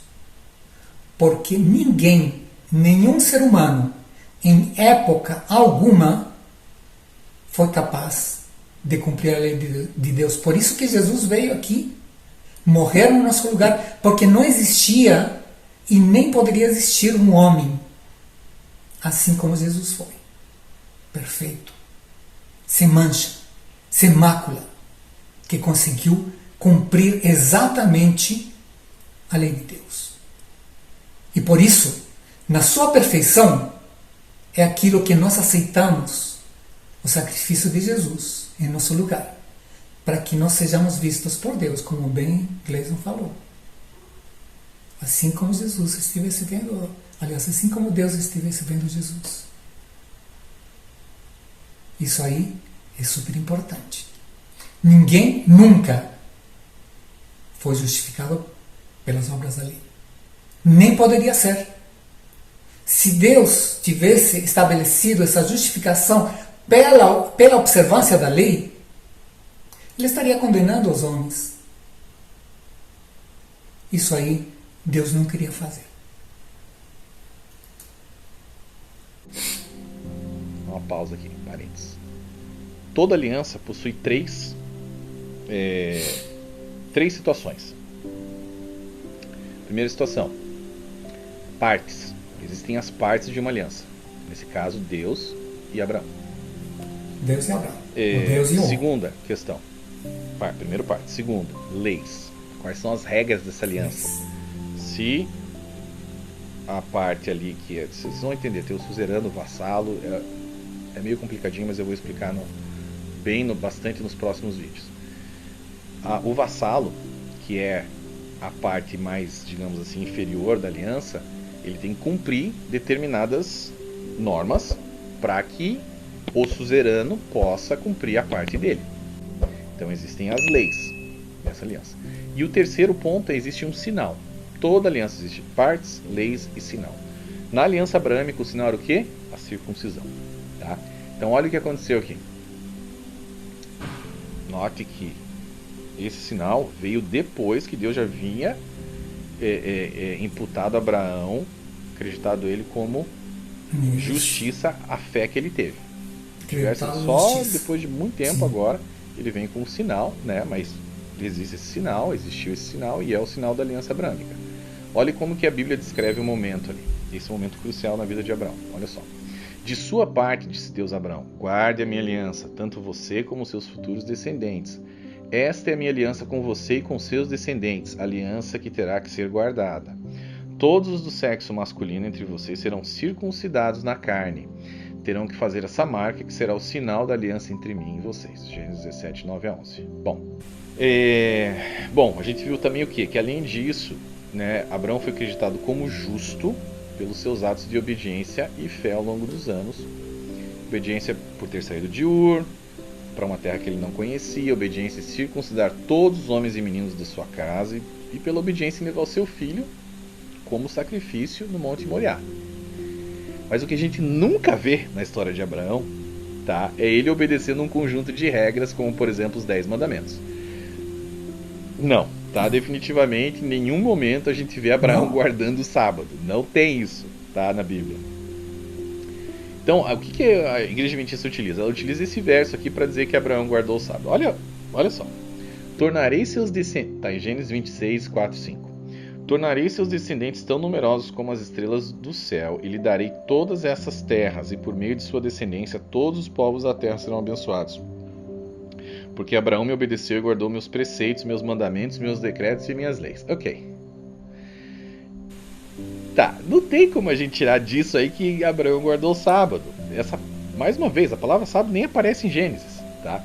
Porque ninguém, nenhum ser humano, em época alguma, foi capaz de cumprir a lei de Deus. Por isso que Jesus veio aqui, morrer no nosso lugar, porque não existia e nem poderia existir um homem assim como Jesus foi. Perfeito, sem mancha, sem mácula, que conseguiu cumprir exatamente a lei de Deus. E por isso, na sua perfeição, é aquilo que nós aceitamos, o sacrifício de Jesus em nosso lugar, para que nós sejamos vistos por Deus, como bem Gleison falou. Assim como Jesus estivesse vendo, aliás, assim como Deus estivesse vendo Jesus. Isso aí é super importante. Ninguém nunca foi justificado pelas obras da lei. Nem poderia ser. Se Deus tivesse estabelecido essa justificação pela observância da lei, Ele estaria condenando os homens. Isso aí Deus não queria fazer. Uma pausa aqui, parênteses. Toda aliança possui três situações. Primeira situação: partes. Existem as partes de uma aliança. Nesse caso, Deus e Abraão. Deus e Abraão. Deus e segunda questão. Primeiro parte. Segunda, leis. Quais são as regras dessa aliança? Se a parte ali que é... Vocês vão entender, tem o suzerano, o vassalo. É meio complicadinho, mas eu vou explicar bastante nos próximos vídeos. O vassalo, que é a parte mais, digamos assim, inferior da aliança, ele tem que cumprir determinadas normas para que o suzerano possa cumprir a parte dele. Então existem as leis dessa aliança. E o terceiro ponto é: existe um sinal. Toda aliança existe partes, leis e sinal. Na aliança abrâmica, o sinal era o quê? A circuncisão. Tá? Então olha o que aconteceu aqui. Note que esse sinal veio depois que Deus já vinha imputado a Abraão, acreditado ele como justiça a fé que ele teve. Só depois de muito tempo. Sim. Agora ele vem com um sinal, né? Mas existe esse sinal, existiu esse sinal, e é o sinal da aliança abrâmica. Olha como que a Bíblia descreve o momento ali, esse momento crucial na vida de Abraão. Olha só: de sua parte, disse Deus a Abraão, guarde a minha aliança, tanto você como seus futuros descendentes. Esta é a minha aliança com você e com seus descendentes, aliança que terá que ser guardada. Todos os do sexo masculino entre vocês serão circuncidados na carne. Terão que fazer essa marca, que será o sinal da aliança entre mim e vocês. Gênesis 17, 9 a 11. Bom, a gente viu também o quê? Que além disso, né, Abraão foi acreditado como justo pelos seus atos de obediência e fé ao longo dos anos. Obediência por ter saído de Ur, para uma terra que ele não conhecia, obediência em circuncidar todos os homens e meninos da sua casa, e pela obediência em levar o seu filho como sacrifício no Monte Moriá. Mas o que a gente nunca vê na história de Abraão, tá, é ele obedecendo um conjunto de regras, como por exemplo os 10 mandamentos. Não, tá? Definitivamente em nenhum momento a gente vê Abraão guardando o sábado. Não tem isso, tá, na Bíblia. Então, o que a Igreja Adventista utiliza? Ela utiliza esse verso aqui para dizer que Abraão guardou o sábado. Olha só. Tornarei seus descendentes... Tá, em Gênesis 26, 4 e 5. Tornarei seus descendentes tão numerosos como as estrelas do céu, e lhe darei todas essas terras, e por meio de sua descendência todos os povos da terra serão abençoados. Porque Abraão me obedeceu e guardou meus preceitos, meus mandamentos, meus decretos e minhas leis. Ok. Tá, não tem como a gente tirar disso aí que Abraão guardou o sábado. Mais uma vez, a palavra sábado nem aparece em Gênesis, tá?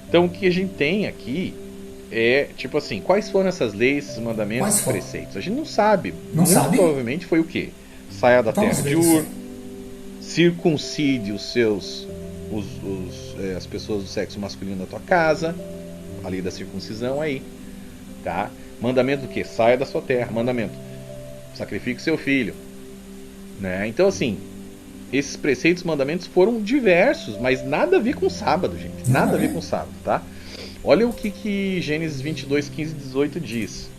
Então o que a gente tem aqui é, tipo assim, quais foram essas leis, esses mandamentos e preceitos? A gente não sabe. Não sabe? Provavelmente foi o quê? Saia da terra de Ur, circuncide as pessoas do sexo masculino da tua casa, a lei da circuncisão aí, tá? Mandamento do quê? Saia da sua terra. Mandamento: sacrifique seu filho, né? Então assim, esses preceitos, mandamentos foram diversos, mas nada a ver com sábado, gente. Nada a ver com sábado, tá? Olha o que Gênesis 22, 15 e 18 diz.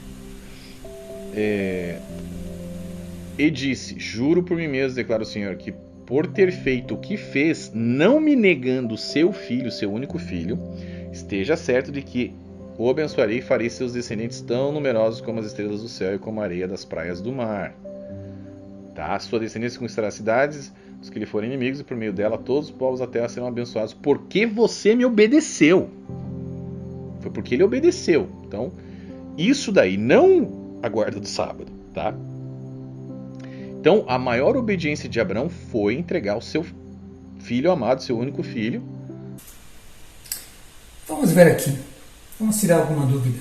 E disse: juro por mim mesmo, declara o Senhor, que por ter feito o que fez, não me negando seu filho, seu único filho, esteja certo de que o abençoarei e farei seus descendentes tão numerosos como as estrelas do céu e como a areia das praias do mar. Tá? Sua descendência conquistará cidades, os que lhe forem inimigos, e por meio dela todos os povos da terra serão abençoados, porque você me obedeceu. Foi porque ele obedeceu. Então, isso daí, não a guarda do sábado, tá? Então, a maior obediência de Abraão foi entregar o seu filho amado, seu único filho. Vamos ver aqui. Vamos tirar alguma dúvida.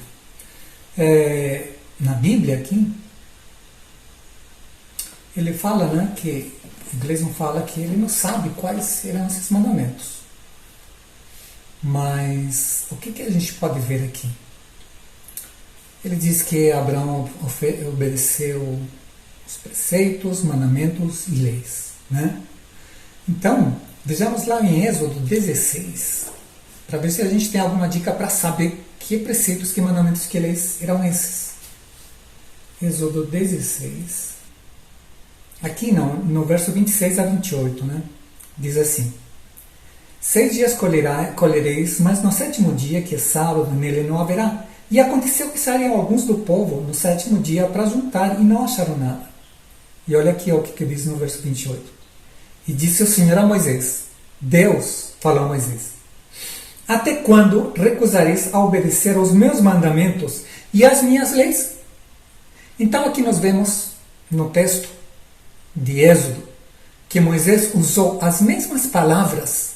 Na Bíblia aqui, ele fala, né, que o inglês não fala que ele não sabe quais serão esses mandamentos. Mas o que a gente pode ver aqui? Ele diz que Abraão obedeceu os preceitos, mandamentos e leis, né? Então, vejamos lá em Êxodo 16, para ver se a gente tem alguma dica para saber que preceitos, que mandamentos, que leis eram esses. Êxodo 16. Aqui não, no verso 26 a 28, né? Diz assim: 6 dias colhereis, mas no 7º dia, que é sábado, nele não haverá. E aconteceu que saíram alguns do povo no 7º dia para juntar e não acharam nada. E olha aqui o que diz no verso 28. E disse o Senhor a Moisés, Deus falou a Moisés: até quando recusareis a obedecer aos meus mandamentos e às minhas leis? Então aqui nós vemos no texto de Êxodo que Moisés usou as mesmas palavras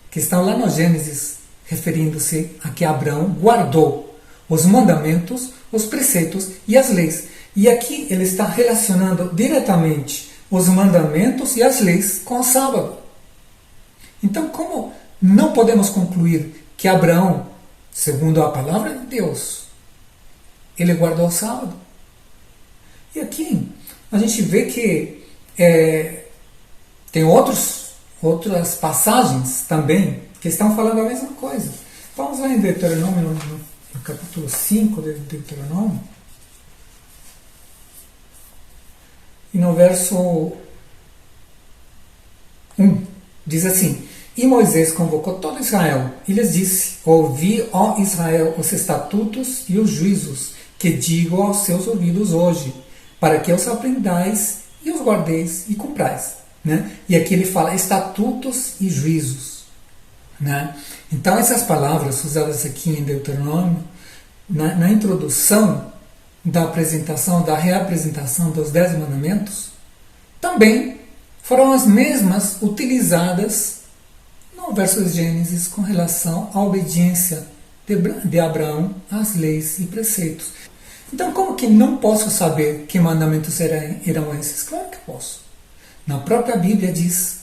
que estão lá no Gênesis, referindo-se a que Abraão guardou os mandamentos, os preceitos e as leis. E aqui ele está relacionando diretamente os mandamentos e as leis com o sábado. Então, como não podemos concluir que Abraão, segundo a palavra de Deus, ele guardou o sábado? E aqui a gente vê que tem outras passagens também que estão falando a mesma coisa. Vamos lá em Deuteronômio, no capítulo 5 de Deuteronômio, e no verso 1, diz assim: E Moisés convocou todo Israel, e lhes disse: Ouvi, ó Israel, os estatutos e os juízos que digo aos seus ouvidos hoje, para que os aprendais e os guardeis e cumprais. Né? E aqui ele fala estatutos e juízos. Né? Então essas palavras usadas aqui em Deuteronômio, na introdução da apresentação, da reapresentação dos 10 mandamentos, também foram as mesmas utilizadas no verso de Gênesis com relação à obediência de Abraão às leis e preceitos. Então, como que não posso saber que mandamentos eram esses? Claro que posso. Na própria Bíblia diz.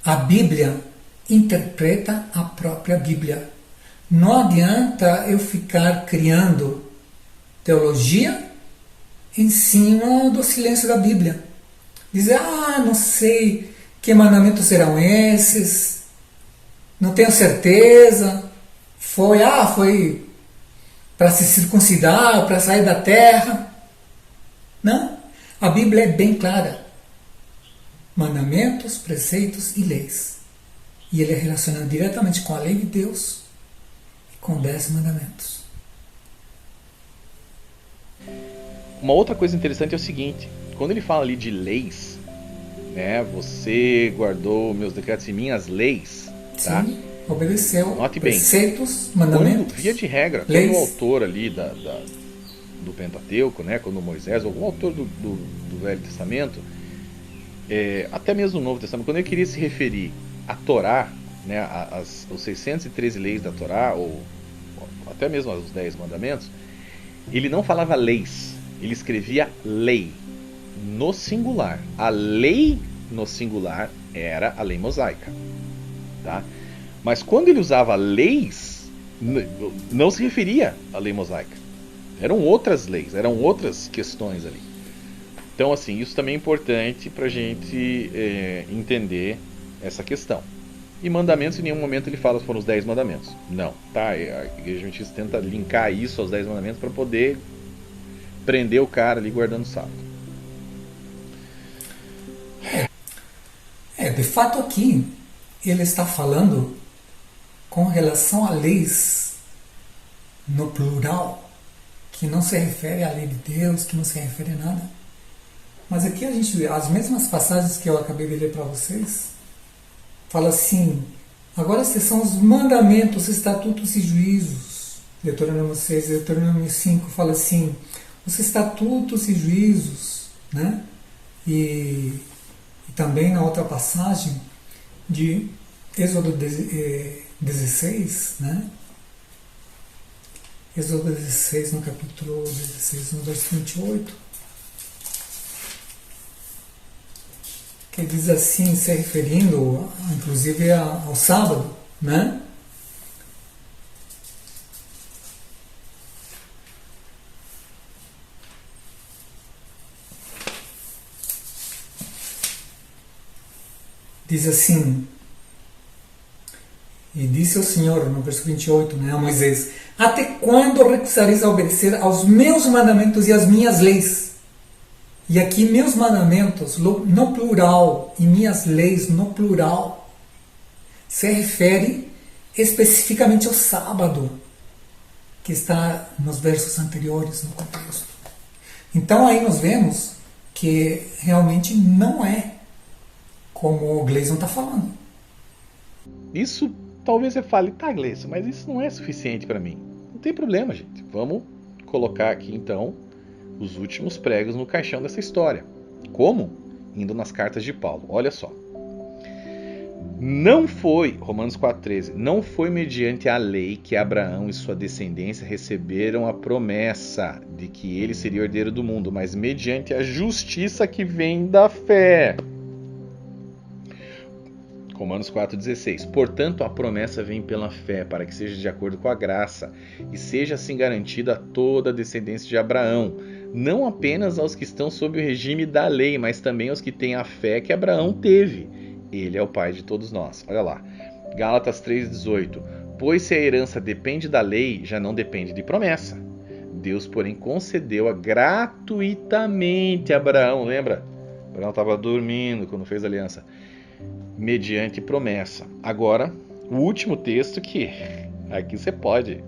A Bíblia interpreta a própria Bíblia. Não adianta eu ficar criando teologia em cima do silêncio da Bíblia. Dizer, não sei que mandamentos serão esses, não tenho certeza, foi para se circuncidar, para sair da terra. Não, a Bíblia é bem clara. Mandamentos, preceitos e leis. E ele é relacionado diretamente com a lei de Deus e com 10 mandamentos. Uma outra coisa interessante é o seguinte: quando ele fala ali de leis, né, você guardou meus decretos e minhas leis, tá? Sim, obedeceu. Note bem, preceitos, mandamentos. Via de regra, leis. quando o autor ali do Pentateuco, né, quando Moisés, ou o autor do Velho Testamento, até mesmo no Novo Testamento, quando ele queria se referir à Torá, né, os 613 leis da Torá, ou até mesmo aos 10 mandamentos, ele não falava leis, ele escrevia lei no singular. A lei no singular era a lei mosaica, tá? Mas quando ele usava leis, não se referia à lei mosaica. Eram outras leis, eram outras questões ali. Então, assim, isso também é importante para a gente entender essa questão. E mandamentos, em nenhum momento ele fala que foram os 10 mandamentos. Não, tá? A Igreja Adventista tenta linkar isso aos 10 mandamentos para poder prender o cara ali guardando o sábado. De fato aqui ele está falando com relação a leis no plural, que não se refere à lei de Deus, que não se refere a nada. Mas aqui a gente vê as mesmas passagens que eu acabei de ler para vocês. Fala assim: agora esses são os mandamentos, estatutos e juízos. Deuteronômio 6, Deuteronômio 5 fala assim: os estatutos e juízos, né? E também na outra passagem de Êxodo 16, né? Êxodo 16, no capítulo 16, no verso 28, que diz assim, se referindo inclusive ao sábado, né? Diz assim: e disse o Senhor, no verso 28, né, a Moisés: até quando recusareis a obedecer aos meus mandamentos e às minhas leis? E aqui, meus mandamentos no plural e minhas leis no plural se refere especificamente ao sábado, que está nos versos anteriores no contexto. Então aí nós vemos que realmente não é como o Gleison está falando. Isso talvez você fale, tá, Gleison, mas isso não é suficiente para mim. Não tem problema, gente. Vamos colocar aqui então os últimos pregos no caixão dessa história. Como? Indo nas cartas de Paulo. Olha só. Não foi, Romanos 4,13, não foi mediante a lei que Abraão e sua descendência receberam a promessa de que ele seria herdeiro do mundo, mas mediante a justiça que vem da fé. Romanos 4,16. Portanto, a promessa vem pela fé, para que seja de acordo com a graça, e seja assim garantida a toda a descendência de Abraão, não apenas aos que estão sob o regime da lei, mas também aos que têm a fé que Abraão teve. Ele é o pai de todos nós. Olha lá. Gálatas 3,18. Pois se a herança depende da lei, já não depende de promessa. Deus, porém, concedeu-a gratuitamente a Abraão. Lembra? Abraão estava dormindo quando fez a aliança. Mediante promessa. Agora, o último texto que aqui você pode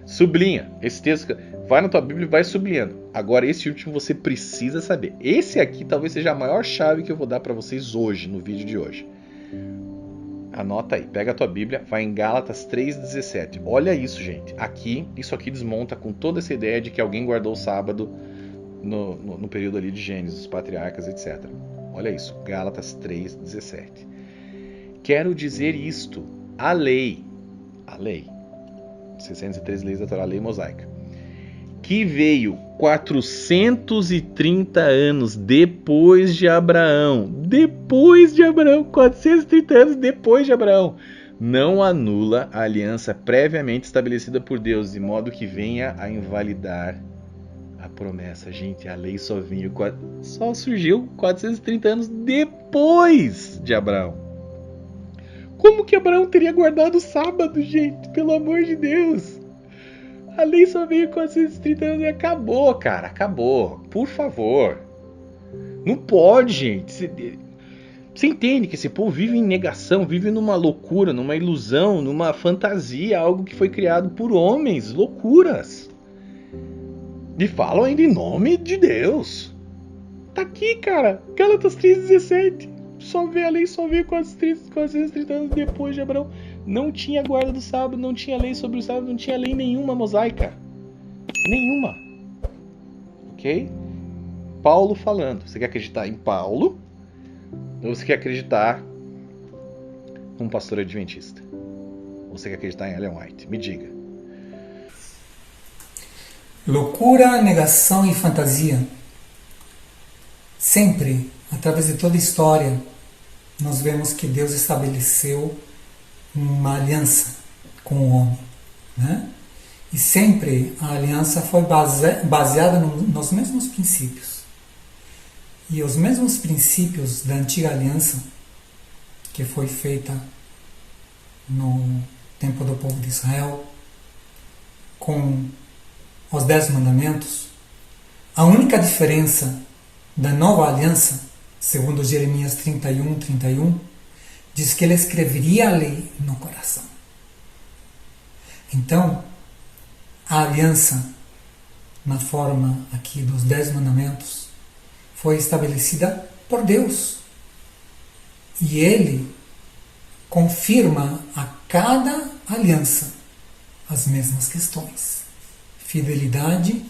sublinha. Esse texto, vai na tua Bíblia e vai sublinhando. Agora, esse último você precisa saber. Esse aqui talvez seja a maior chave que eu vou dar para vocês hoje, no vídeo de hoje. Anota aí, pega a tua Bíblia, vai em Gálatas 3,17. Olha isso, gente. Isso aqui desmonta com toda essa ideia de que alguém guardou o sábado no período ali de Gênesis, os patriarcas, etc. Olha isso, Gálatas 3,17. Quero dizer isto, a lei, 603 leis da Torá, a lei mosaica, que veio 430 anos depois de Abraão, 430 anos depois de Abraão, não anula a aliança previamente estabelecida por Deus, de modo que venha a invalidar a promessa. Gente, a lei só surgiu 430 anos depois de Abraão. Como que Abraão teria guardado o sábado, gente? Pelo amor de Deus. A lei só veio 430 anos e acabou, cara. Acabou. Por favor. Não pode, gente. Você entende que esse povo vive em negação, vive numa loucura, numa ilusão, numa fantasia, algo que foi criado por homens, loucuras. E falam ainda em nome de Deus. Tá aqui, cara. Gálatas 3,17. A lei só veio 430 anos depois de Abraão. Não tinha guarda do sábado, não tinha lei sobre o sábado, não tinha lei nenhuma mosaica. Nenhuma. Ok? Paulo falando. Você quer acreditar em Paulo? Ou você quer acreditar num pastor adventista? Ou você quer acreditar em Ellen White? Me diga. Loucura, negação e fantasia. Sempre, através de toda a história, nós vemos que Deus estabeleceu uma aliança com o homem, né? E sempre a aliança foi baseada nos mesmos princípios. E os mesmos princípios da antiga aliança, que foi feita no tempo do povo de Israel, com os 10 mandamentos, a única diferença da nova aliança, segundo Jeremias 31, diz que ele escreveria a lei no coração. Então, a aliança, na forma aqui dos 10 mandamentos, foi estabelecida por Deus. E ele confirma a cada aliança as mesmas questões. Fidelidade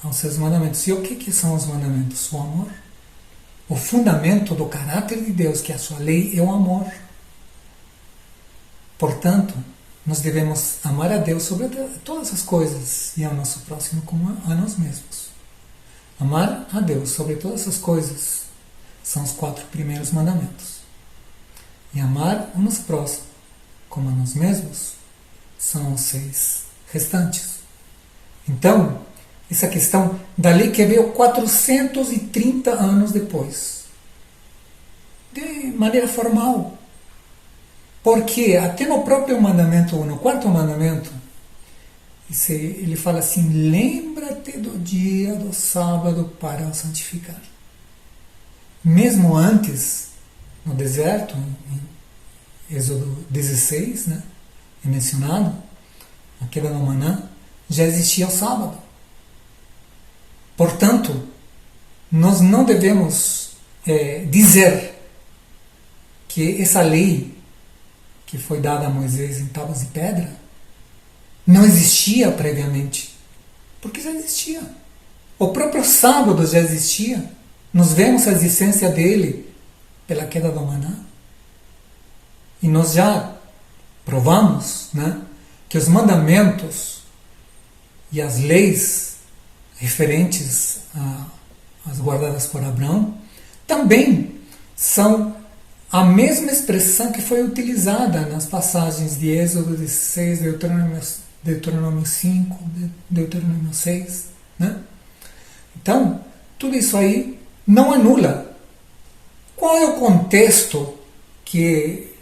aos seus mandamentos. E o que são os mandamentos? O amor. O fundamento do caráter de Deus, que é a sua lei, é o amor. Portanto, nós devemos amar a Deus sobre todas as coisas e ao nosso próximo como a nós mesmos. Amar a Deus sobre todas as coisas são os 4 primeiros mandamentos. E amar o nosso próximo como a nós mesmos são os 6 restantes. Então, essa questão da lei que veio 430 anos depois, de maneira formal. Porque até no próprio mandamento, no 4º mandamento, ele fala assim: lembra-te do dia do sábado para o santificar. Mesmo antes, no deserto, em Êxodo 16, né, é mencionado, a queda do maná, já existia o sábado. Portanto, nós não devemos dizer que essa lei que foi dada a Moisés em tábuas de pedra não existia previamente, porque já existia. O próprio sábado já existia. Nós vemos a existência dele pela queda do maná. E nós já provamos, né, que os mandamentos e as leis referentes às guardadas por Abraão também são a mesma expressão que foi utilizada nas passagens de Êxodo 16, Deuteronômio 5, Deuteronômio 6. Né? Então, tudo isso aí não anula. Qual é o contexto que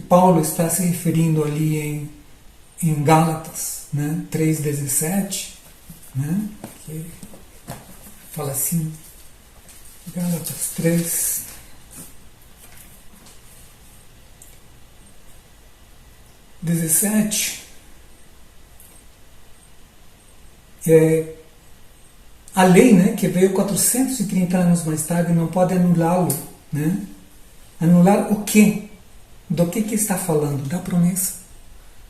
Paulo está se referindo ali em Gálatas, né? 3,17, né? Que fala assim, Gálatas 3, a lei, né, que veio 430 anos mais tarde, não pode anulá-lo. Né? Anular o quê? Do que está falando? Da promessa.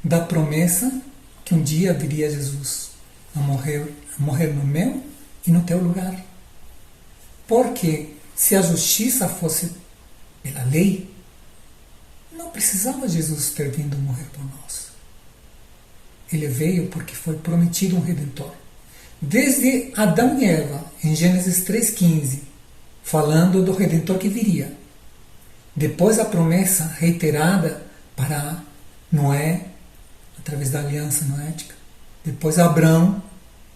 Da promessa que um dia viria Jesus a morrer no meu e no teu lugar. Porque se a justiça fosse pela lei, não precisava Jesus ter vindo morrer por nós. Ele veio porque foi prometido um Redentor. Desde Adão e Eva, em Gênesis 3,15, falando do Redentor que viria. Depois a promessa reiterada para Noé, através da aliança noética. Depois Abraão,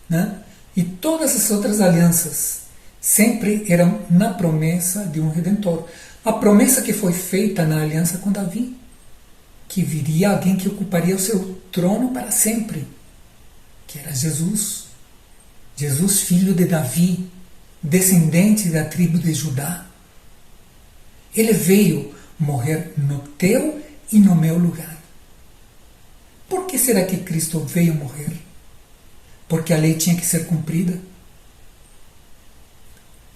né? E todas as outras alianças sempre eram na promessa de um Redentor. A promessa que foi feita na aliança com Davi, que viria alguém que ocuparia o seu trono para sempre, que era Jesus. Jesus, filho de Davi, descendente da tribo de Judá. Ele veio morrer no teu e no meu lugar. Por que será que Cristo veio morrer? Porque a lei tinha que ser cumprida.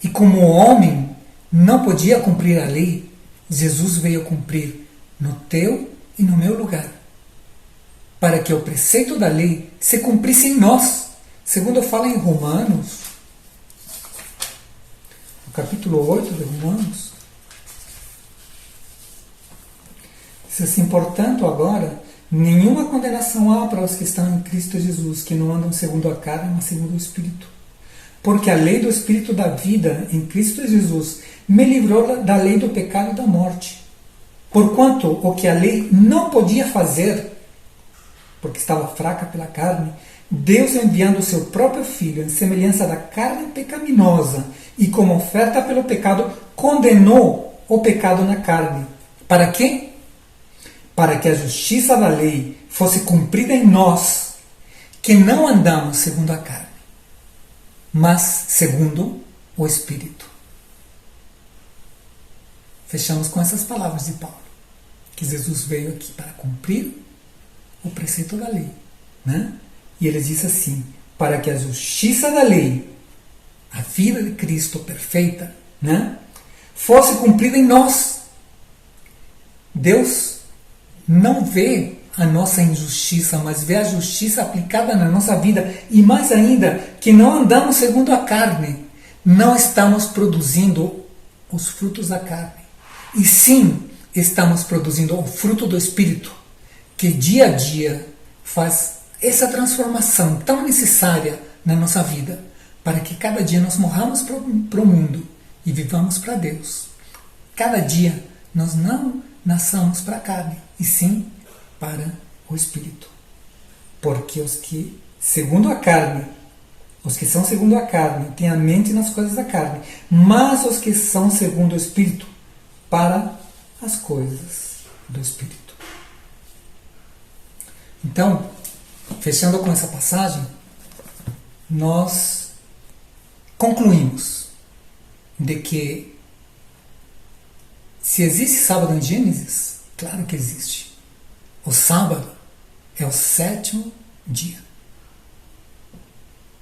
E como o homem não podia cumprir a lei, Jesus veio cumprir no teu e no meu lugar, para que o preceito da lei se cumprisse em nós. Segundo fala em Romanos, no capítulo 8 de Romanos, diz assim: portanto, agora, nenhuma condenação há para os que estão em Cristo Jesus, que não andam segundo a carne, mas segundo o Espírito. Porque a lei do Espírito da vida em Cristo Jesus me livrou da lei do pecado e da morte. Porquanto o que a lei não podia fazer, porque estava fraca pela carne, Deus, enviando o seu próprio Filho em semelhança da carne pecaminosa e como oferta pelo pecado, condenou o pecado na carne. Para quê? Para que a justiça da lei fosse cumprida em nós, que não andamos segundo a carne, mas segundo o Espírito. Fechamos com essas palavras de Paulo, que Jesus veio aqui para cumprir o preceito da lei, né? E ele diz assim: para que a justiça da lei, a vida de Cristo perfeita, né, fosse cumprida em nós. Deus não vê a nossa injustiça, mas vê a justiça aplicada na nossa vida. E mais ainda, que não andamos segundo a carne, não estamos produzindo os frutos da carne, e sim estamos produzindo o fruto do Espírito, que dia a dia faz essa transformação tão necessária na nossa vida, para que cada dia nós morramos para o mundo e vivamos para Deus. Cada dia nós não nasçamos para a carne, e sim para o Espírito. Porque os que, segundo a carne, os que são segundo a carne, têm a mente nas coisas da carne, mas os que são segundo o Espírito, para as coisas do Espírito. Então, fechando com essa passagem, nós concluímos de que se existe sábado em Gênesis, claro que existe. O sábado é o 7º dia.